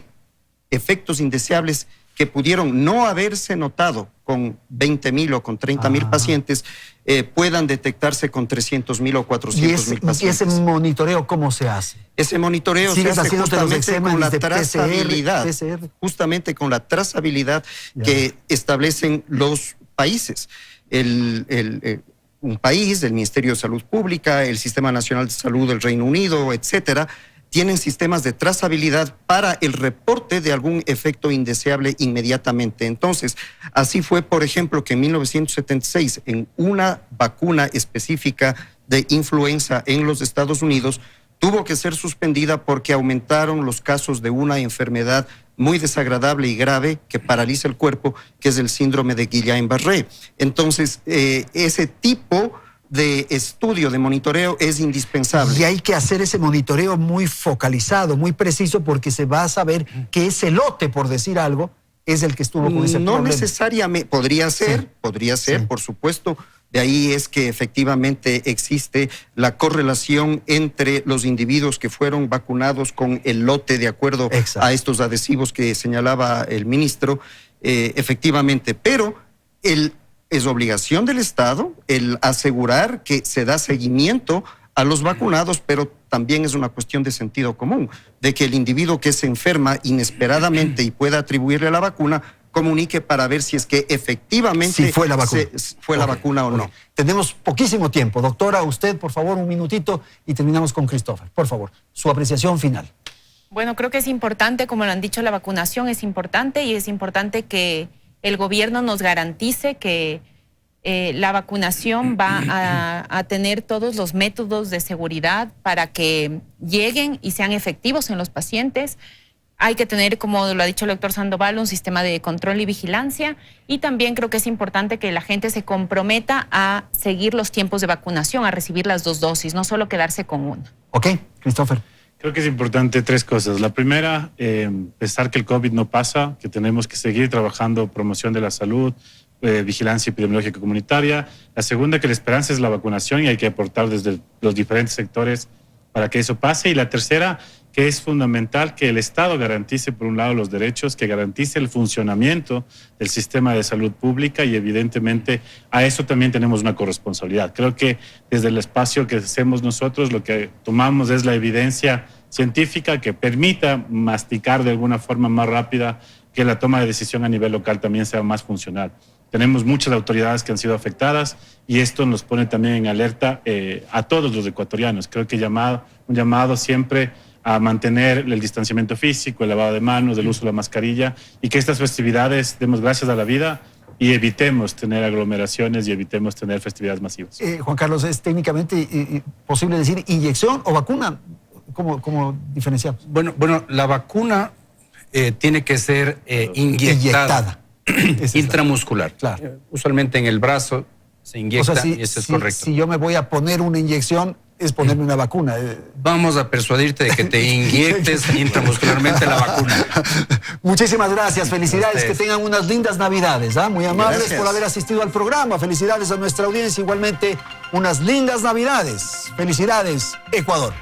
[SPEAKER 6] efectos indeseables que pudieron no haberse notado con 20,000 o con 30,000 pacientes puedan detectarse con 300,000 o 400,000 pacientes.
[SPEAKER 1] ¿Y ese monitoreo cómo se hace?
[SPEAKER 6] Ese monitoreo se hace justamente con la trazabilidad,
[SPEAKER 1] PCR.
[SPEAKER 6] justamente con la trazabilidad que establecen los países. Un país, el Ministerio de Salud Pública, el Sistema Nacional de Salud del Reino Unido, etcétera, tienen sistemas de trazabilidad para el reporte de algún efecto indeseable inmediatamente. Entonces, así fue, por ejemplo, que en 1976, en una vacuna específica de influenza en los Estados Unidos, tuvo que ser suspendida porque aumentaron los casos de una enfermedad muy desagradable y grave que paraliza el cuerpo, que es el síndrome de Guillain-Barré. Entonces, ese tipo de estudio, de monitoreo, es indispensable.
[SPEAKER 1] Y hay que hacer ese monitoreo muy focalizado, muy preciso, porque se va a saber que ese lote, por decir algo, es el que estuvo con ese problema.
[SPEAKER 6] No necesariamente, podría ser, por supuesto. De ahí es que efectivamente existe la correlación entre los individuos que fueron vacunados con el lote de acuerdo a estos adhesivos que señalaba el ministro, efectivamente. Pero es obligación del Estado el asegurar que se da seguimiento a los vacunados, pero también es una cuestión de sentido común, de que el individuo que se enferma inesperadamente y pueda atribuirle a la vacuna, comunique para ver si es que efectivamente
[SPEAKER 1] fue la vacuna,
[SPEAKER 6] la vacuna o no.
[SPEAKER 1] Tenemos poquísimo tiempo. Doctora, usted, por favor, un minutito y terminamos con Christopher. Por favor, su apreciación final.
[SPEAKER 4] Bueno, creo que es importante, como lo han dicho, la vacunación es importante y es importante que el gobierno nos garantice que la vacunación va a tener todos los métodos de seguridad para que lleguen y sean efectivos en los pacientes. Hay que tener, como lo ha dicho el doctor Sandoval, un sistema de control y vigilancia, y también creo que es importante que la gente se comprometa a seguir los tiempos de vacunación, a recibir las 2 dosis, no solo quedarse con una.
[SPEAKER 1] Ok, Christopher.
[SPEAKER 5] Creo que es importante 3 cosas. La primera, pensar que el COVID no pasa, que tenemos que seguir trabajando promoción de la salud, vigilancia epidemiológica comunitaria. La segunda, que la esperanza es la vacunación y hay que aportar desde los diferentes sectores para que eso pase. Y la tercera, que es fundamental que el Estado garantice, por un lado, los derechos, que garantice el funcionamiento del sistema de salud pública y, evidentemente, a eso también tenemos una corresponsabilidad. Creo que desde el espacio que hacemos nosotros, lo que tomamos es la evidencia científica que permita masticar de alguna forma más rápida, que la toma de decisión a nivel local también sea más funcional. Tenemos muchas autoridades que han sido afectadas y esto nos pone también en alerta a todos los ecuatorianos. Creo que un llamado siempre a mantener el distanciamiento físico, el lavado de manos, el uso de la mascarilla y que estas festividades demos gracias a la vida y evitemos tener aglomeraciones y evitemos tener festividades masivas.
[SPEAKER 1] Juan Carlos, ¿es técnicamente posible decir inyección o vacuna? ¿Cómo diferenciamos?
[SPEAKER 3] Bueno, la vacuna tiene que ser inyectada. Intramuscular.
[SPEAKER 1] Claro.
[SPEAKER 3] Usualmente en el brazo se inyecta,
[SPEAKER 1] o sea,
[SPEAKER 3] y eso es correcto.
[SPEAKER 1] Si yo me voy a poner una inyección, es ponerme una vacuna.
[SPEAKER 3] Vamos a persuadirte de que te inyectes intramuscularmente la vacuna.
[SPEAKER 1] Muchísimas gracias, felicidades, que tengan unas lindas Navidades, ¿ah? Muy amables
[SPEAKER 6] Gracias
[SPEAKER 1] por haber asistido al programa, felicidades a nuestra audiencia, igualmente unas lindas Navidades, felicidades, Ecuador.